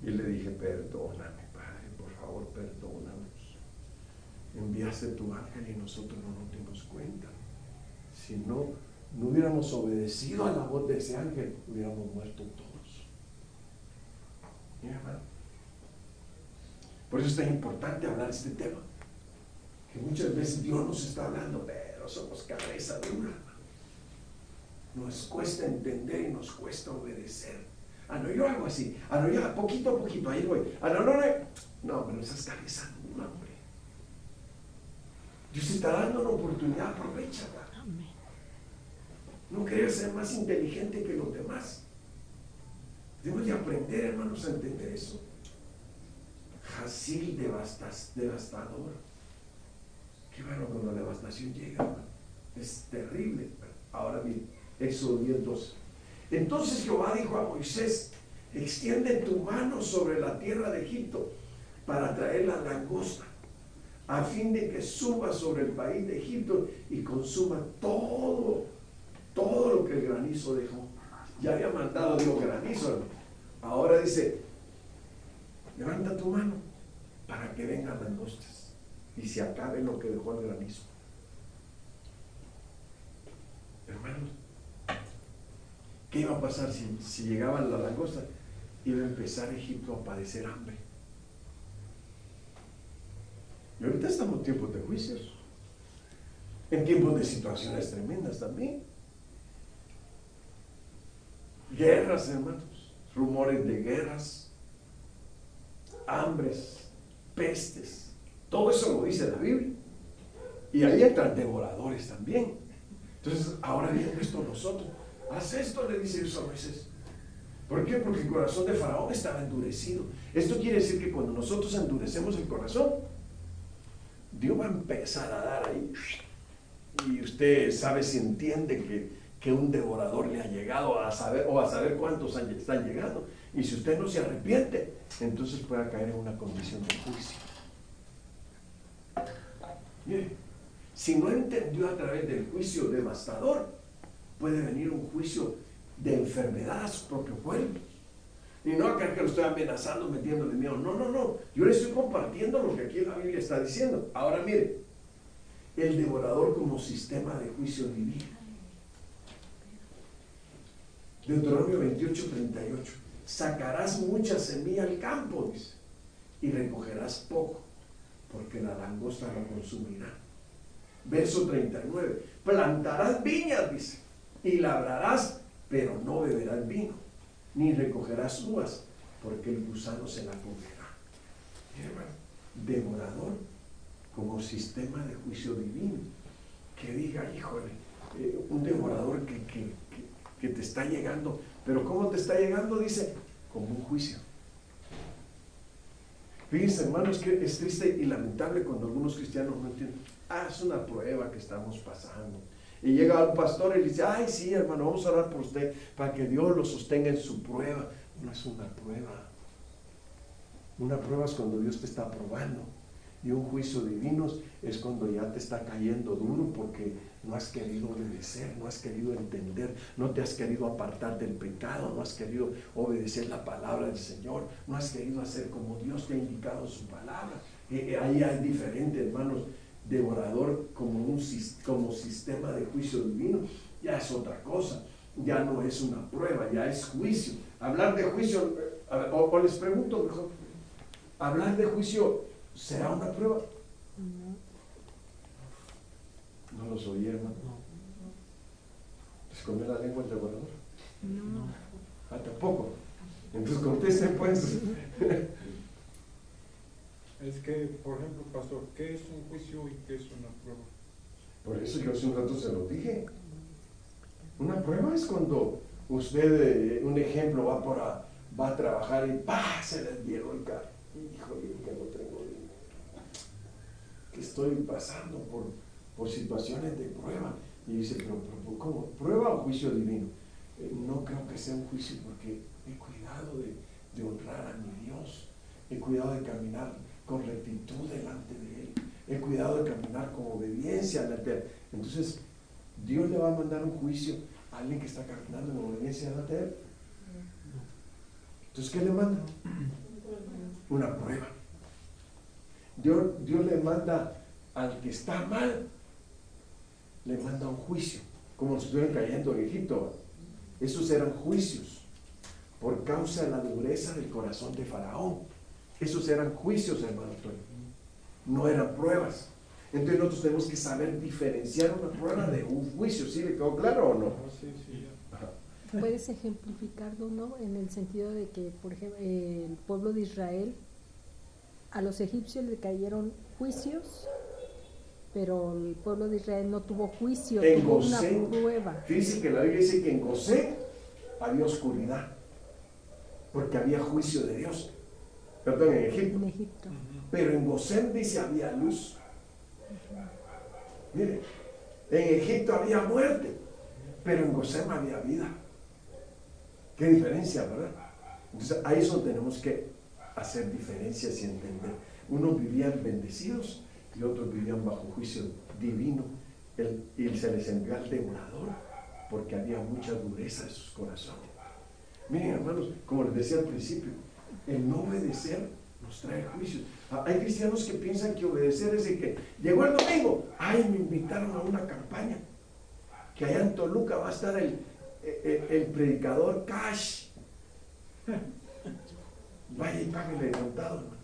y le dije, perdóname, Padre, por favor, perdónanos. Enviaste tu ángel y nosotros no nos dimos cuenta. Si no hubiéramos obedecido a la voz de ese ángel, hubiéramos muerto todos. Mira, hermano, por eso es tan importante hablar de este tema, que muchas veces Dios nos está hablando, pero somos cabeza dura. Nos cuesta entender y nos cuesta obedecer. No, yo hago así. No, yo poquito a poquito, ahí voy. No, pero esas cabezas dura, hombre. Dios te está dando una oportunidad, aprovechala. Amén. No querer ser más inteligente que los demás. Debemos de aprender, hermanos, a entender eso. Hasil devastador. Qué bueno cuando la devastación llega, hermano. Es terrible. Ahora bien, Éxodo 10:12. Entonces Jehová dijo a Moisés, extiende tu mano sobre la tierra de Egipto para traer la langosta, a fin de que suba sobre el país de Egipto y consuma todo lo que el granizo dejó. Ya había mandado Dios granizo. Ahora dice, levanta tu mano para que vengan langostas y se acabe lo que dejó el granizo. Hermanos, ¿qué iba a pasar si llegaban las langostas? Iba a empezar Egipto a padecer hambre. Y ahorita estamos en tiempos de juicios, en tiempos de situaciones tremendas también. Guerras, hermanos, rumores de guerras, hambres, pestes. Todo eso lo dice la Biblia. Y ahí entran devoradores también. Entonces, ahora viendo esto nosotros, haz esto, le dice Dios a Moisés. ¿Por qué? Porque el corazón de Faraón estaba endurecido. Esto quiere decir que cuando nosotros endurecemos el corazón, Dios va a empezar a dar ahí. Y usted sabe si entiende que un devorador le ha llegado a saber cuántos están llegando. Y si usted no se arrepiente, entonces puede caer en una condición de juicio. Mire, si no entendió a través del juicio devastador, puede venir un juicio de enfermedad a su propio cuerpo. Y no acá que lo estoy amenazando, metiéndole miedo. No. Yo le estoy compartiendo lo que aquí la Biblia está diciendo. Ahora mire, el devorador como sistema de juicio divino. Deuteronomio 28:38. Sacarás mucha semilla al campo, dice, y recogerás poco, porque la langosta lo consumirá. Verso 39. Plantarás viñas, dice, y labrarás, pero no beberás vino, ni recogerás uvas, porque el gusano se la comerá. Devorador como sistema de juicio divino. Que diga, híjole, un devorador que te está llegando. Pero ¿cómo te está llegando? Dice, como un juicio. Fíjense, hermanos, que es triste y lamentable cuando algunos cristianos no entienden. Es una prueba que estamos pasando. Y llega un pastor y le dice, ay, sí, hermano, vamos a orar por usted para que Dios lo sostenga en su prueba. No es una prueba. Una prueba es cuando Dios te está probando. Y un juicio divino es cuando ya te está cayendo duro porque no has querido obedecer, no has querido entender, no te has querido apartar del pecado, no has querido obedecer la palabra del Señor, no has querido hacer como Dios te ha indicado en su palabra. Ahí hay diferente, hermanos. Devorador como sistema de juicio divino ya es otra cosa, ya no es una prueba, ya es juicio. Hablar de juicio, o les pregunto mejor, hablar de juicio, ¿será una prueba? No los oí, hermano. ¿Les comió la lengua el devorador? No. Tampoco. Entonces contesten pues. Es que, por ejemplo, pastor, ¿qué es un juicio y qué es una prueba? Por eso yo hace un rato se lo dije. Una prueba es cuando usted, un ejemplo, va a trabajar y ¡pah! Se les llegó el carro. Híjole, que no tengo dinero. Que estoy pasando por situaciones de prueba. Y dice, pero ¿cómo? ¿Prueba o juicio divino? No creo que sea un juicio porque he cuidado de honrar a mi Dios. He cuidado de caminar con rectitud delante de Él. He cuidado de caminar con obediencia delante de Él. Entonces, Dios le va a mandar un juicio a alguien que está caminando en obediencia delante de Él. Entonces, ¿qué le manda? Una prueba. Dios le manda al que está mal, le manda un juicio, como si estuvieran cayendo en Egipto. Esos eran juicios por causa de la dureza del corazón de Faraón. Esos eran juicios, hermano Antonio, no eran pruebas. Entonces nosotros tenemos que saber diferenciar una prueba de un juicio. ¿Sí le quedó claro o no? Sí. ¿Puedes ejemplificarlo, no? En el sentido de que, por ejemplo, el pueblo de Israel, a los egipcios le cayeron juicios, pero el pueblo de Israel no tuvo juicio, tuvo una prueba. Fíjense que la Biblia dice que en Gosén había oscuridad, porque había juicio de Dios. Perdón, en Egipto. Pero en Gosén dice había luz. Mire, en Egipto había muerte, pero en Gosén había vida. Qué diferencia, ¿verdad? Entonces ahí es donde tenemos que hacer diferencias y entender. Unos vivían bendecidos y otros vivían bajo juicio divino. Y se les envió al devorador porque había mucha dureza en sus corazones. Miren, hermanos, como les decía al principio, el no obedecer nos trae juicios. Hay cristianos que piensan que obedecer es de que llegó el domingo, ay, me invitaron a una campaña, que allá en Toluca va a estar el predicador Cash. Vaya y páguele contado, hermano.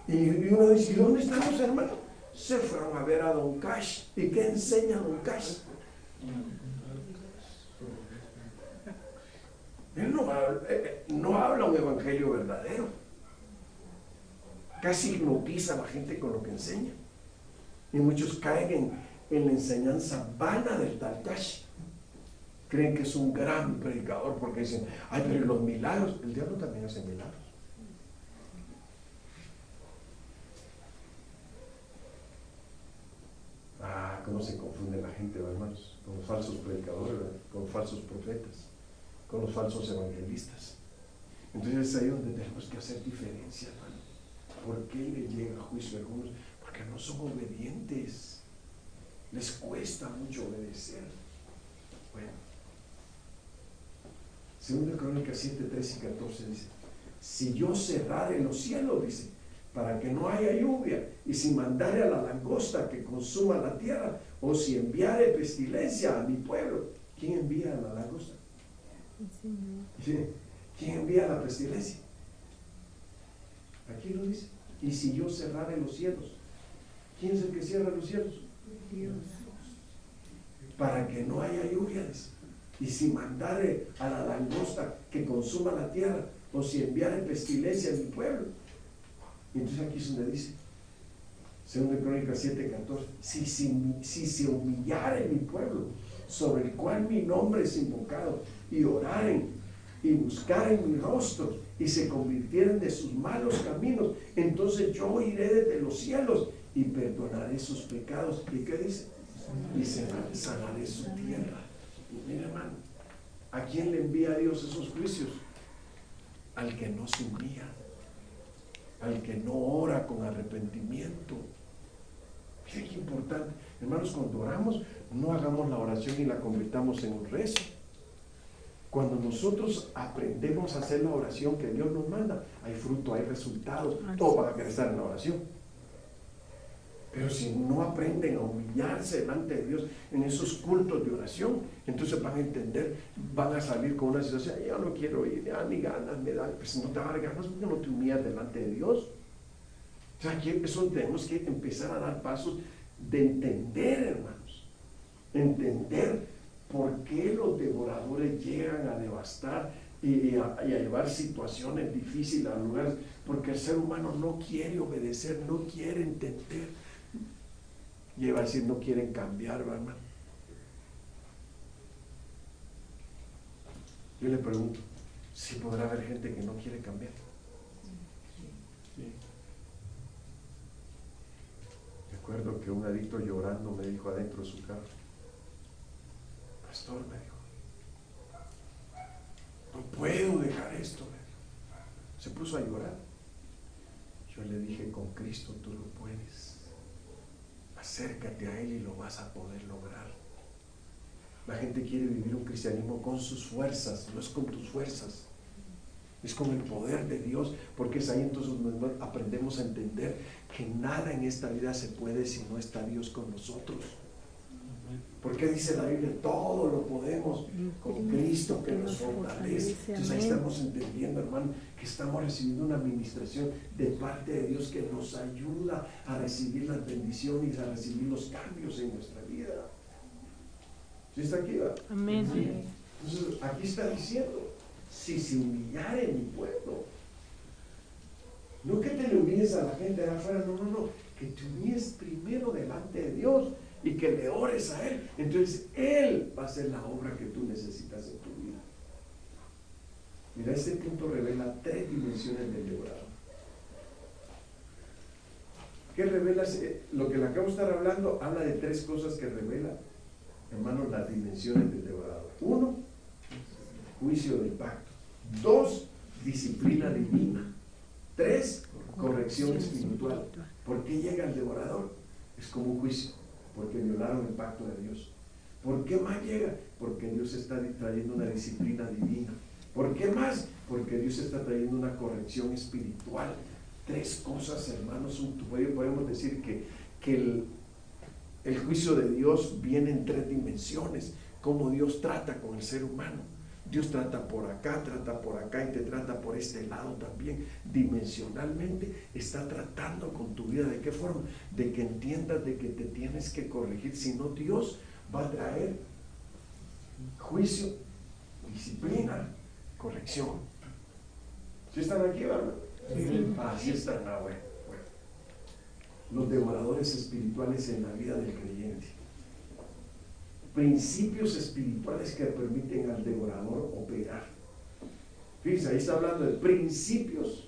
Y uno dice, ¿dónde estamos, hermano? Se fueron a ver a Don Cash. ¿Y qué enseña Don Cash? Él no habla un evangelio verdadero. Casi hipnotiza a la gente con lo que enseña. Y muchos caen en la enseñanza vana del Tartash. Creen que es un gran predicador porque dicen, ay, pero los milagros, el diablo también hace milagros. Ah, cómo se confunde la gente, hermanos, con los falsos predicadores, ¿verdad? Con los falsos profetas, con los falsos evangelistas. Entonces es ahí donde tenemos que hacer diferencia, hermano. ¿Por qué le llega a juicio a algunos? Porque no son obedientes. Les cuesta mucho obedecer. Bueno, 2 Crónicas 7, 13 y 14 dice, si yo cerrare los cielos, dice, para que no haya lluvia, y si mandare a la langosta que consuma la tierra, o si enviare pestilencia a mi pueblo. ¿Quién envía a la langosta? ¿Quién envía la pestilencia? Aquí lo dice. Y si yo cerrare los cielos, ¿quién es el que cierra los cielos? Dios. Para que no haya lluvia, dice. Y si mandare a la langosta que consuma la tierra, o si enviare pestilencia a mi pueblo. Y entonces aquí es donde dice, 2 Crónicas 7:14, si se humillare mi pueblo, sobre el cual mi nombre es invocado, y oraren y buscaren mi rostro, y se convirtieren de sus malos caminos, entonces yo iré desde los cielos y perdonaré sus pecados. ¿Y qué dice? Y sanaré su tierra. Y mira, hermano, ¿a quién le envía a Dios esos juicios? Al que no se humilla, al que no ora con arrepentimiento. Miren qué importante, hermanos, cuando oramos, no hagamos la oración y la convirtamos en un rezo. Cuando nosotros aprendemos a hacer la oración que Dios nos manda, hay fruto, hay resultados, todo para crecer en la oración. Pero si no aprenden a humillarse delante de Dios en esos cultos de oración, entonces van a entender, van a salir con una situación, yo no quiero ir, ya ni ganas me da. Pues no te va a dar ganas porque no te humillas delante de Dios. O sea, aquí eso tenemos que empezar a dar pasos de entender, hermanos, entender por qué los devoradores llegan a devastar y a llevar situaciones difíciles a lugares, porque el ser humano no quiere obedecer, no quiere entender. Lleva a decir, no quieren cambiar, hermano. Yo le pregunto, si podrá haber gente que no quiere cambiar. Sí. Recuerdo que un adicto llorando me dijo adentro de su carro, pastor, me dijo, no puedo dejar esto, me dijo. Se puso a llorar. Yo le dije, con Cristo tú lo puedes. Acércate a Él y lo vas a poder lograr. La gente quiere vivir un cristianismo con sus fuerzas, no es con tus fuerzas, es con el poder de Dios, porque es ahí entonces donde aprendemos a entender que nada en esta vida se puede si no está Dios con nosotros. Porque dice la Biblia, todo lo podemos con Cristo que nos fortalece. Entonces ahí estamos entendiendo, hermano, que estamos recibiendo una administración de parte de Dios que nos ayuda a recibir las bendiciones, a recibir los cambios en nuestra vida. ¿Sí está aquí? ¿verdad? Amén. Sí. Entonces aquí está diciendo, si se humillare mi pueblo, no que te le humilles a la gente de afuera, no, que te humilles primero delante de Dios y que le ores a Él. Entonces Él va a hacer la obra que tú necesitas en tu vida. Mira, este punto revela 3 dimensiones del devorador. ¿Qué revela? Lo que le acabo de estar hablando habla de 3 cosas que revela, hermanos, las dimensiones del devorador. 1, juicio del pacto. 2, disciplina divina. 3, corrección espiritual. ¿Por qué llega el devorador? Es como un juicio, porque violaron el pacto de Dios. ¿Por qué más llega? Porque Dios está trayendo una disciplina divina. ¿Por qué más? Porque Dios está trayendo una corrección espiritual. 3 cosas, hermanos. Podemos decir que el juicio de Dios viene en 3 dimensiones. Cómo Dios trata con el ser humano. Dios trata por acá y te trata por este lado también. Dimensionalmente está tratando con tu vida. ¿De qué forma? De que entiendas de que te tienes que corregir. Si no, Dios va a traer juicio, disciplina, corrección. ¿Sí están aquí, verdad? Sí. Así están, bueno. los devoradores espirituales en la vida del creyente. Principios espirituales que permiten al devorador operar. Fíjense, ahí está hablando de principios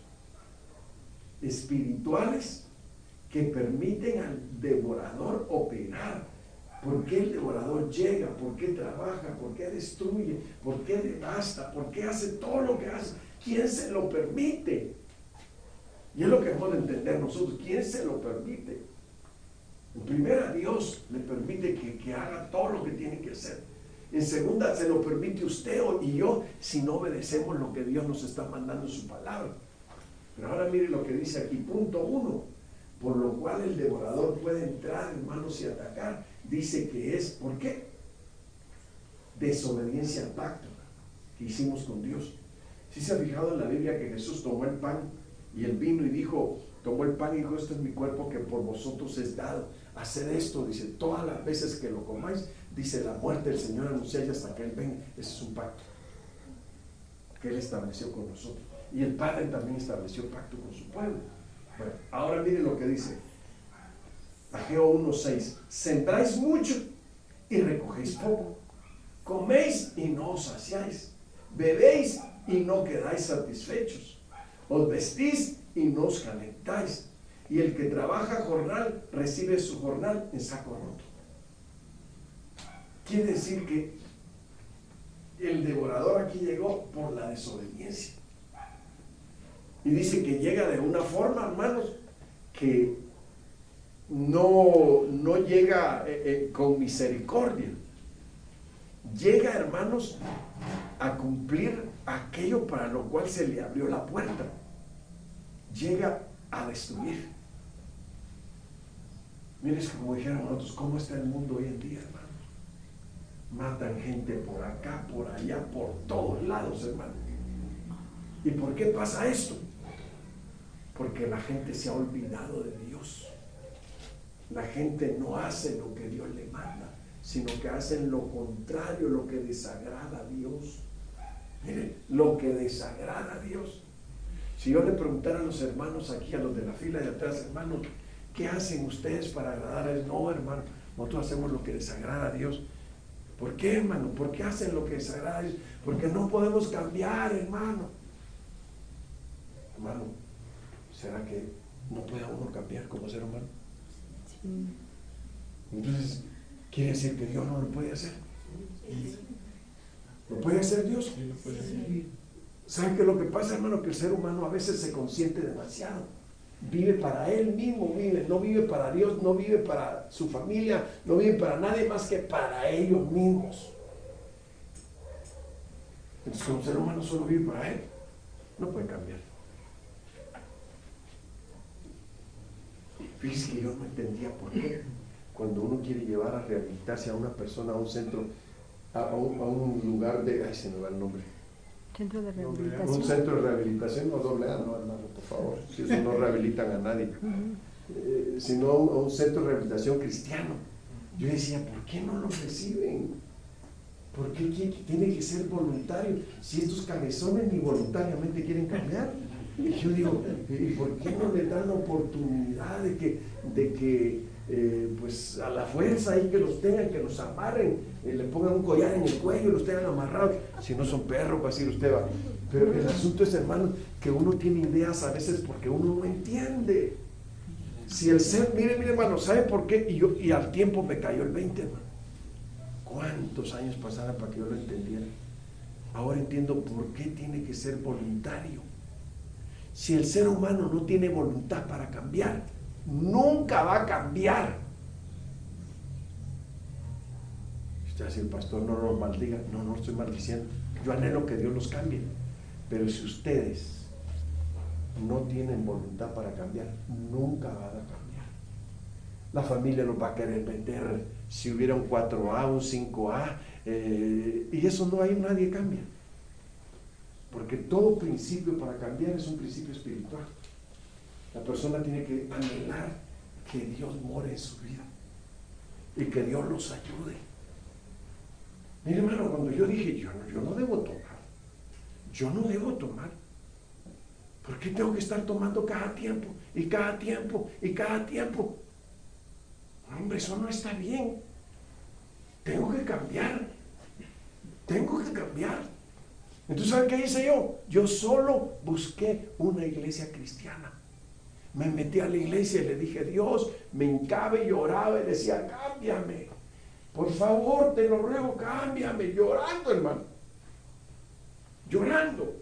espirituales que permiten al devorador operar. ¿Por qué el devorador llega? ¿Por qué trabaja? ¿Por qué destruye? ¿Por qué devasta? ¿Por qué hace todo lo que hace? ¿Quién se lo permite? Y es lo que hemos de entender nosotros. ¿Quién se lo permite? En primera, Dios le permite que haga todo lo que tiene que hacer. En segunda, se lo permite usted y yo si no obedecemos lo que Dios nos está mandando en su palabra. Pero ahora mire lo que dice aquí, punto 1. Por lo cual el devorador puede entrar, hermanos, y atacar. Dice que es, ¿por qué? Desobediencia al pacto que hicimos con Dios. ¿Sí se ha fijado en la Biblia que Jesús tomó el pan y el vino y dijo, tomó el pan y dijo, este es mi cuerpo que por vosotros es dado? Hacer esto, dice, todas las veces que lo comáis, dice, la muerte del Señor anunciáis hasta que Él venga. Ese es un pacto que Él estableció con nosotros. Y el Padre también estableció pacto con su pueblo. Bueno, ahora miren lo que dice Ageo 1:6. Sembráis mucho y recogéis poco. Coméis y no os saciáis. Bebéis y no quedáis satisfechos. Os vestís y no os calentáis. Y el que trabaja jornal recibe su jornal en saco roto. Quiere decir que el devorador aquí llegó por la desobediencia. Y dice que llega de una forma, hermanos, que no llega con misericordia. Llega, hermanos, a cumplir aquello para lo cual se le abrió la puerta. Llega a destruir. Miren, es que como dijeron nosotros, ¿cómo está el mundo hoy en día, hermanos? Matan gente por acá, por allá, por todos lados, hermanos. ¿Y por qué pasa esto? Porque la gente se ha olvidado de Dios. La gente no hace lo que Dios le manda, sino que hacen lo contrario, lo que desagrada a Dios. Miren, lo que desagrada a Dios. Si yo le preguntara a los hermanos aquí, a los de la fila de atrás, hermanos, ¿qué hacen ustedes para agradar a Dios? No, hermano, nosotros hacemos lo que desagrada a Dios. ¿Por qué, hermano? ¿Por qué hacen lo que desagrada a Dios? Porque no podemos cambiar, hermano. Hermano, ¿será que no puede uno cambiar como ser humano? Sí. Entonces, ¿quiere decir que Dios no lo puede hacer? ¿Lo puede hacer Dios? Sí, lo puede hacer. ¿Saben qué es lo que pasa, hermano? Que el ser humano a veces se consiente demasiado. Vive para él mismo, no vive para Dios, no vive para su familia, no vive para nadie más que para ellos mismos. Entonces, como ser humano solo vive para él, no puede cambiar. Fíjense que yo no entendía por qué cuando uno quiere llevar a rehabilitarse a una persona a un centro, a un lugar de, ay, se me va el nombre. Centro de rehabilitación. Un centro de rehabilitación, no doble A, no, hermano, por favor, si eso no rehabilitan a nadie, sino un centro de rehabilitación cristiano. Yo decía, ¿por qué no lo reciben? ¿Por qué tiene que ser voluntario? Si estos cabezones ni voluntariamente quieren cambiar. Y yo digo, ¿y por qué no le dan la oportunidad de que pues a la fuerza ahí que los tengan, que los amarren, le pongan un collar en el cuello y los tengan amarrados? Si no son perros, va a decir usted, va. Pero el asunto es, hermano, que uno tiene ideas a veces porque uno no entiende. Si el ser, mire hermano, ¿sabe por qué? Y al tiempo me cayó el 20, hermano. ¿Cuántos años pasaron para que yo lo entendiera? Ahora entiendo por qué tiene que ser voluntario. Si el ser humano no tiene voluntad para cambiar, nunca va a cambiar. Usted dice, el pastor no los maldiga. No estoy maldiciendo. Yo anhelo que Dios los cambie. Pero si ustedes no tienen voluntad para cambiar, nunca van a cambiar. La familia los va a querer vender. Si hubiera un 4A, un 5A, y eso no hay, nadie cambia. Porque todo principio para cambiar es un principio espiritual. La persona tiene que anhelar que Dios more en su vida y que Dios los ayude. Mire, hermano, cuando yo dije, yo no debo tomar, ¿Por qué tengo que estar tomando cada tiempo y cada tiempo y cada tiempo? Hombre, eso no está bien. Tengo que cambiar. Tengo que cambiar. Entonces, ¿saben qué hice yo? Yo solo busqué una iglesia cristiana. Me metí a la iglesia y le dije, Dios, me hincaba y lloraba y decía, cámbiame. Por favor, te lo ruego, cámbiame. Llorando, hermano. Llorando.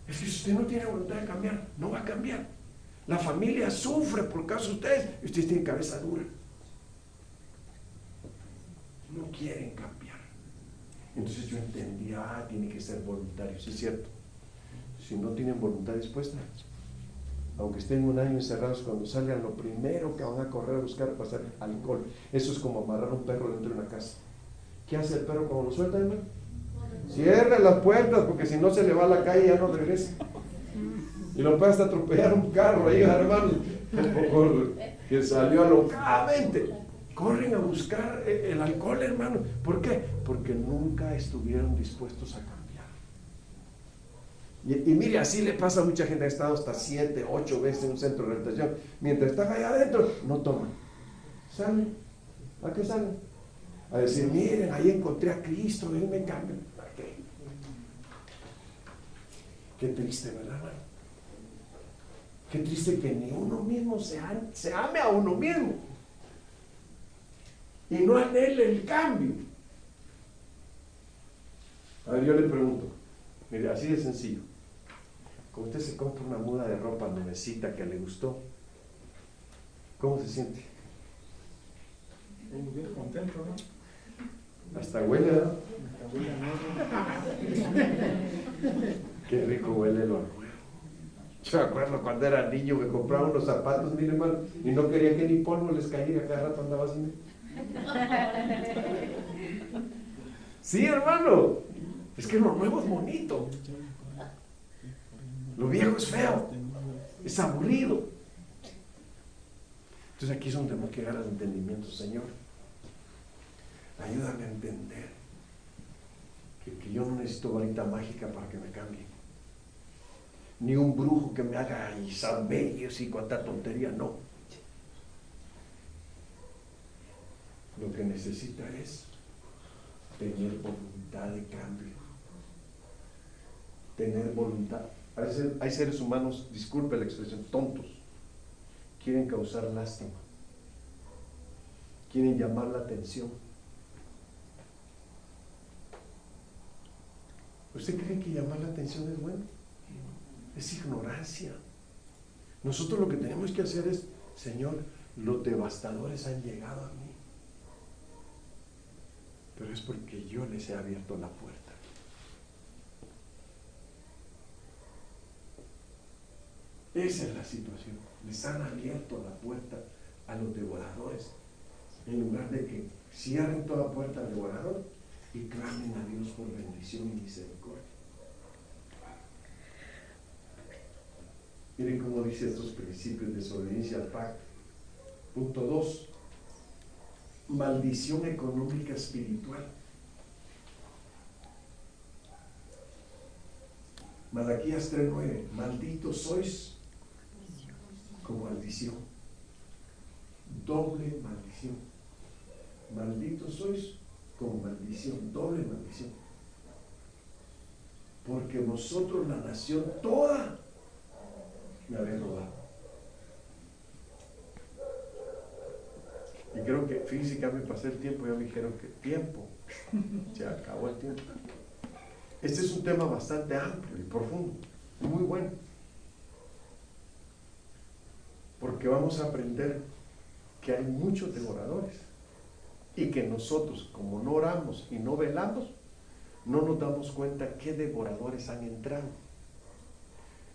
Es que si usted no tiene voluntad de cambiar, no va a cambiar. La familia sufre por causa de ustedes y ustedes tienen cabeza dura. No quieren cambiar. Entonces yo entendí, tiene que ser voluntario. Sí, es cierto. Si no tienen voluntad dispuesta, aunque estén un año encerrados, cuando salgan, lo primero que van a correr a buscar va a ser alcohol. Eso es como amarrar a un perro dentro de una casa. ¿Qué hace el perro cuando lo suelta, hermano? Cierra las puertas, porque si no se le va a la calle y ya no regresa. Y lo puede hasta atropellar un carro ahí, hermano, que salió alocadamente. Corren a buscar el alcohol, hermano. ¿Por qué? Porque nunca estuvieron dispuestos a cambiar. Y mire, así le pasa a mucha gente. Ha estado hasta 7, 8 veces en un centro de rehabilitación. Mientras están allá adentro, no toman. Salen. ¿A qué salen? A decir, miren, ahí encontré a Cristo, Él me cambia. Qué triste, ¿verdad, hermano? Qué triste que ni uno mismo se ame a uno mismo y no anhele el cambio. A ver, yo le pregunto, mire, así de sencillo. Cuando usted se compra una muda de ropa nuevecita que le gustó, ¿cómo se siente? Muy bien, contento, ¿no? Hasta huele, ¿no? Hasta huele a nuevo. Qué rico huele lo nuevo. Yo me acuerdo cuando era niño, me compraba unos zapatos, mire, hermano, y no quería que ni polvo les cayera, cada rato andaba así. Sí, hermano, es que lo nuevo es bonito, lo viejo es feo, es aburrido. Entonces aquí es donde tenemos que llegar al entendimiento. Señor, ayúdame a entender que yo no necesito varita mágica para que me cambie, ni un brujo que me haga izar bellos y cuanta tontería, no. Lo que necesita es tener voluntad de cambio, tener voluntad. Hay seres humanos, disculpe la expresión, tontos, quieren causar lástima, quieren llamar la atención. ¿Usted cree que llamar la atención es bueno? Es ignorancia. Nosotros lo que tenemos que hacer es, Señor, los devastadores han llegado a mí, pero es porque yo les he abierto la puerta. Esa es la situación. Les han abierto la puerta a los devoradores, en lugar de que cierren toda puerta al devorador y clamen a Dios por bendición y misericordia. Miren cómo dice estos principios de desobediencia al pacto. Punto 2. Maldición económica espiritual. Malaquías 3:9. Malditos sois con maldición. Doble maldición. Malditos sois con maldición, doble maldición. Porque vosotros, la nación toda, me habéis robado. Y creo que, fíjense que ya me pasé el tiempo, ya me dijeron que tiempo, se acabó el tiempo. Este es un tema bastante amplio y profundo, muy bueno. Porque vamos a aprender que hay muchos devoradores y que nosotros, como no oramos y no velamos, no nos damos cuenta qué devoradores han entrado.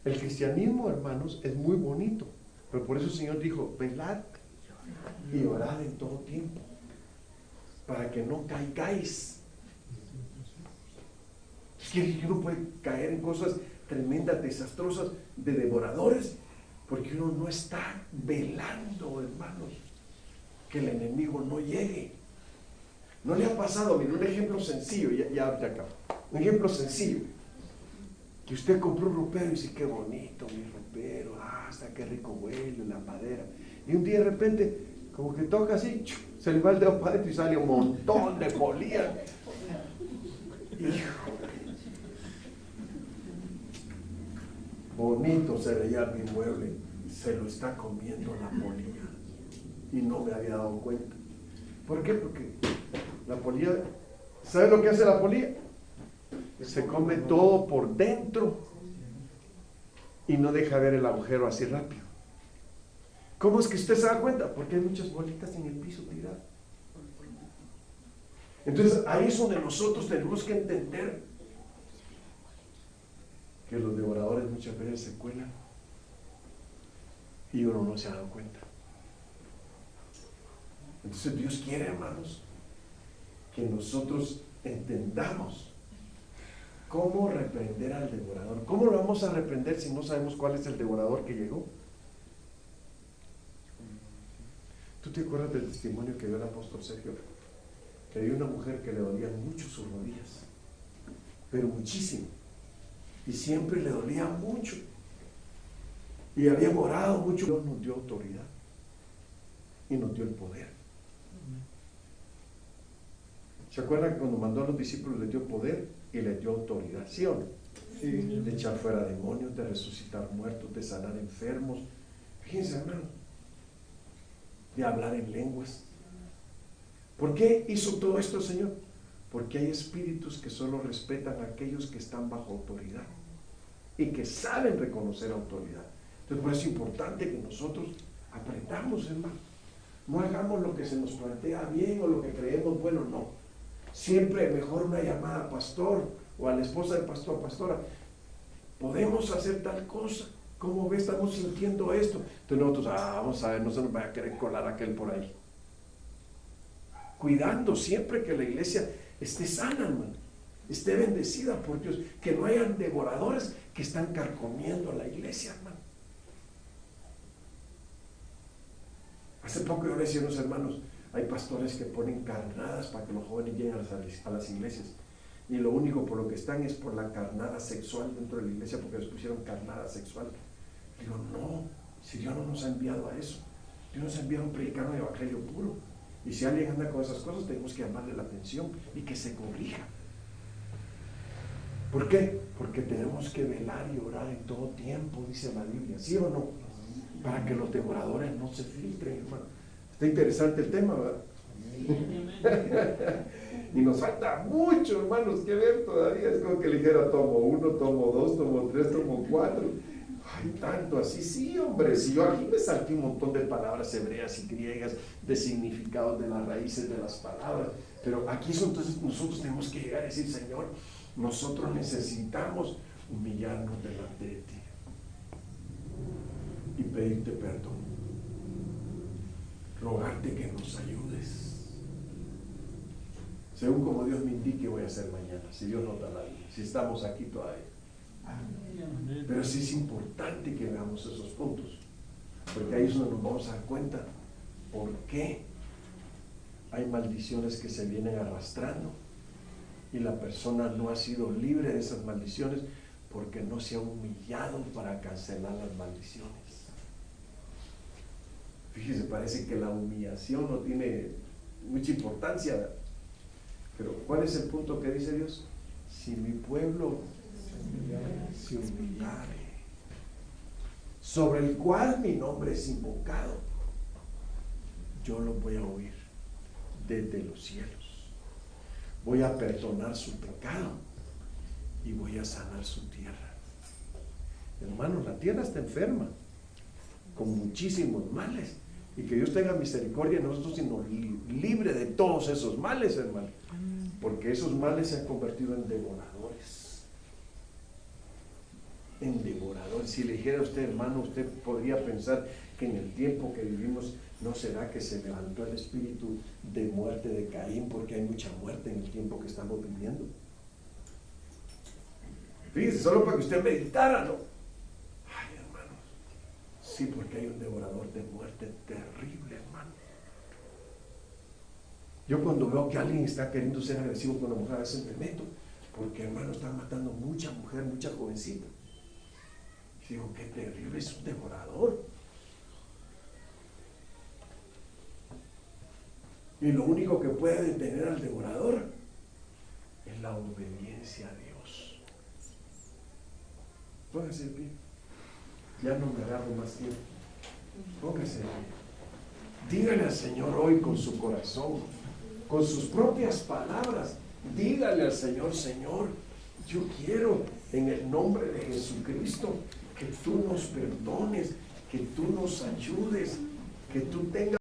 El cristianismo, hermanos, es muy bonito, pero por eso el Señor dijo, velad y orad en todo tiempo, para que no caigáis. Es que uno puede caer en cosas tremendas, desastrosas, de devoradores, porque uno no está velando, hermanos, que el enemigo no llegue. ¿No le ha pasado? Mira, un ejemplo sencillo, ya acabo. Un ejemplo sencillo. Que usted compró un ropero y dice, qué bonito mi ropero, hasta qué rico huele la madera. Y un día de repente, como que toca así, se le va el dedo para adentro y sale un montón de polilla. Hijo, bonito se veía mi mueble, se lo está comiendo la polilla. Y no me había dado cuenta. ¿Por qué? Porque la polilla, ¿sabe lo que hace la polilla? Se come todo por dentro y no deja ver el agujero así rápido. ¿Cómo es que usted se da cuenta? Porque hay muchas bolitas en el piso tiradas. Entonces ahí es donde nosotros tenemos que entender que los devoradores muchas veces se cuelan y uno no se ha dado cuenta. Entonces Dios quiere, hermanos, que nosotros entendamos cómo reprender al devorador. ¿Cómo lo vamos a reprender si no sabemos cuál es el devorador que llegó? ¿Tú te acuerdas del testimonio que dio el apóstol Sergio? Que había una mujer que le dolían mucho sus rodillas, pero muchísimo, y siempre le dolía mucho, y había orado mucho. Dios nos dio autoridad y nos dio el poder. ¿Se acuerdan que cuando mandó a los discípulos les dio poder y les dio autoridad? ¿Sí o no? Sí. De echar fuera demonios, de resucitar muertos, de sanar enfermos. Fíjense, hermano, de hablar en lenguas. ¿Por qué hizo todo esto el Señor? Porque hay espíritus que solo respetan a aquellos que están bajo autoridad y que saben reconocer autoridad. Entonces, por eso es importante que nosotros aprendamos, hermano. No hagamos lo que se nos plantea bien o lo que creemos bueno, no. Siempre mejor una llamada a pastor o a la esposa del pastor, pastora, podemos hacer tal cosa. ¿Cómo ve? Estamos sintiendo esto. Entonces nosotros, vamos a ver, no se nos vaya a querer colar aquel por ahí. Cuidando siempre que la iglesia esté sana, hermano, esté bendecida por Dios, que no hayan devoradores que están carcomiendo a la iglesia, hermano. Hace poco yo le decía a los hermanos, hay pastores que ponen carnadas para que los jóvenes lleguen a las iglesias, y lo único por lo que están es por la carnada sexual dentro de la iglesia, porque les pusieron carnada sexual. Digo, no, si Dios no nos ha enviado a eso, Dios nos ha enviado a predicar un evangelio puro, y si alguien anda con esas cosas tenemos que llamarle la atención y que se corrija. ¿Por qué? Porque tenemos que velar y orar en todo tiempo, dice la Biblia, ¿sí o no? Para que los devoradores no se filtren, hermano. Está interesante el tema, ¿verdad? Y nos falta mucho, hermanos, que ver todavía. Es como que le dijera, tomo 1, tomo 2, tomo 3, tomo 4. Hay tanto así, sí, hombre. Si yo aquí me salté un montón de palabras hebreas y griegas, de significados de las raíces de las palabras. Pero aquí es entonces nosotros tenemos que llegar a decir, Señor, nosotros necesitamos humillarnos delante de ti y pedirte perdón, rogarte que nos ayudes según como Dios me indique. Voy a hacer mañana, si Dios nos da la vida, si estamos aquí todavía. Pero sí es importante que veamos esos puntos, porque ahí es donde nos vamos a dar cuenta por qué hay maldiciones que se vienen arrastrando y la persona no ha sido libre de esas maldiciones porque no se ha humillado para cancelar las maldiciones. Fíjese, parece que la humillación no tiene mucha importancia, ¿verdad? Pero ¿cuál es el punto que dice Dios? Si mi pueblo se humillare, sobre el cual mi nombre es invocado, yo lo voy a oír desde los cielos. Voy a perdonar su pecado y voy a sanar su tierra. Hermanos, la tierra está enferma con muchísimos males, y que Dios tenga misericordia de nosotros y nos libre de todos esos males, hermano, porque esos males se han convertido en devoradores. Si le dijera a usted, hermano, usted podría pensar que en el tiempo que vivimos, ¿no será que se levantó el espíritu de muerte de Caín? Porque hay mucha muerte en el tiempo que estamos viviendo. Fíjese, solo para que usted meditara, ¿no? Ay, hermanos, sí, porque hay un devorador de muerte terrible, hermano. Yo cuando veo que alguien está queriendo ser agresivo con la mujer, a veces me meto, Porque hermano, están matando mucha mujer, mucha jovencita. Y digo, qué terrible, es un devorador. Y lo único que puede detener al devorador es la obediencia a Dios. Póngase de pie. Ya no me agarro más tiempo. Póngase de pie. Dígale al Señor hoy con su corazón, con sus propias palabras. Dígale al Señor, Señor, yo quiero en el nombre de Jesucristo que tú nos perdones, que tú nos ayudes, que tú tengas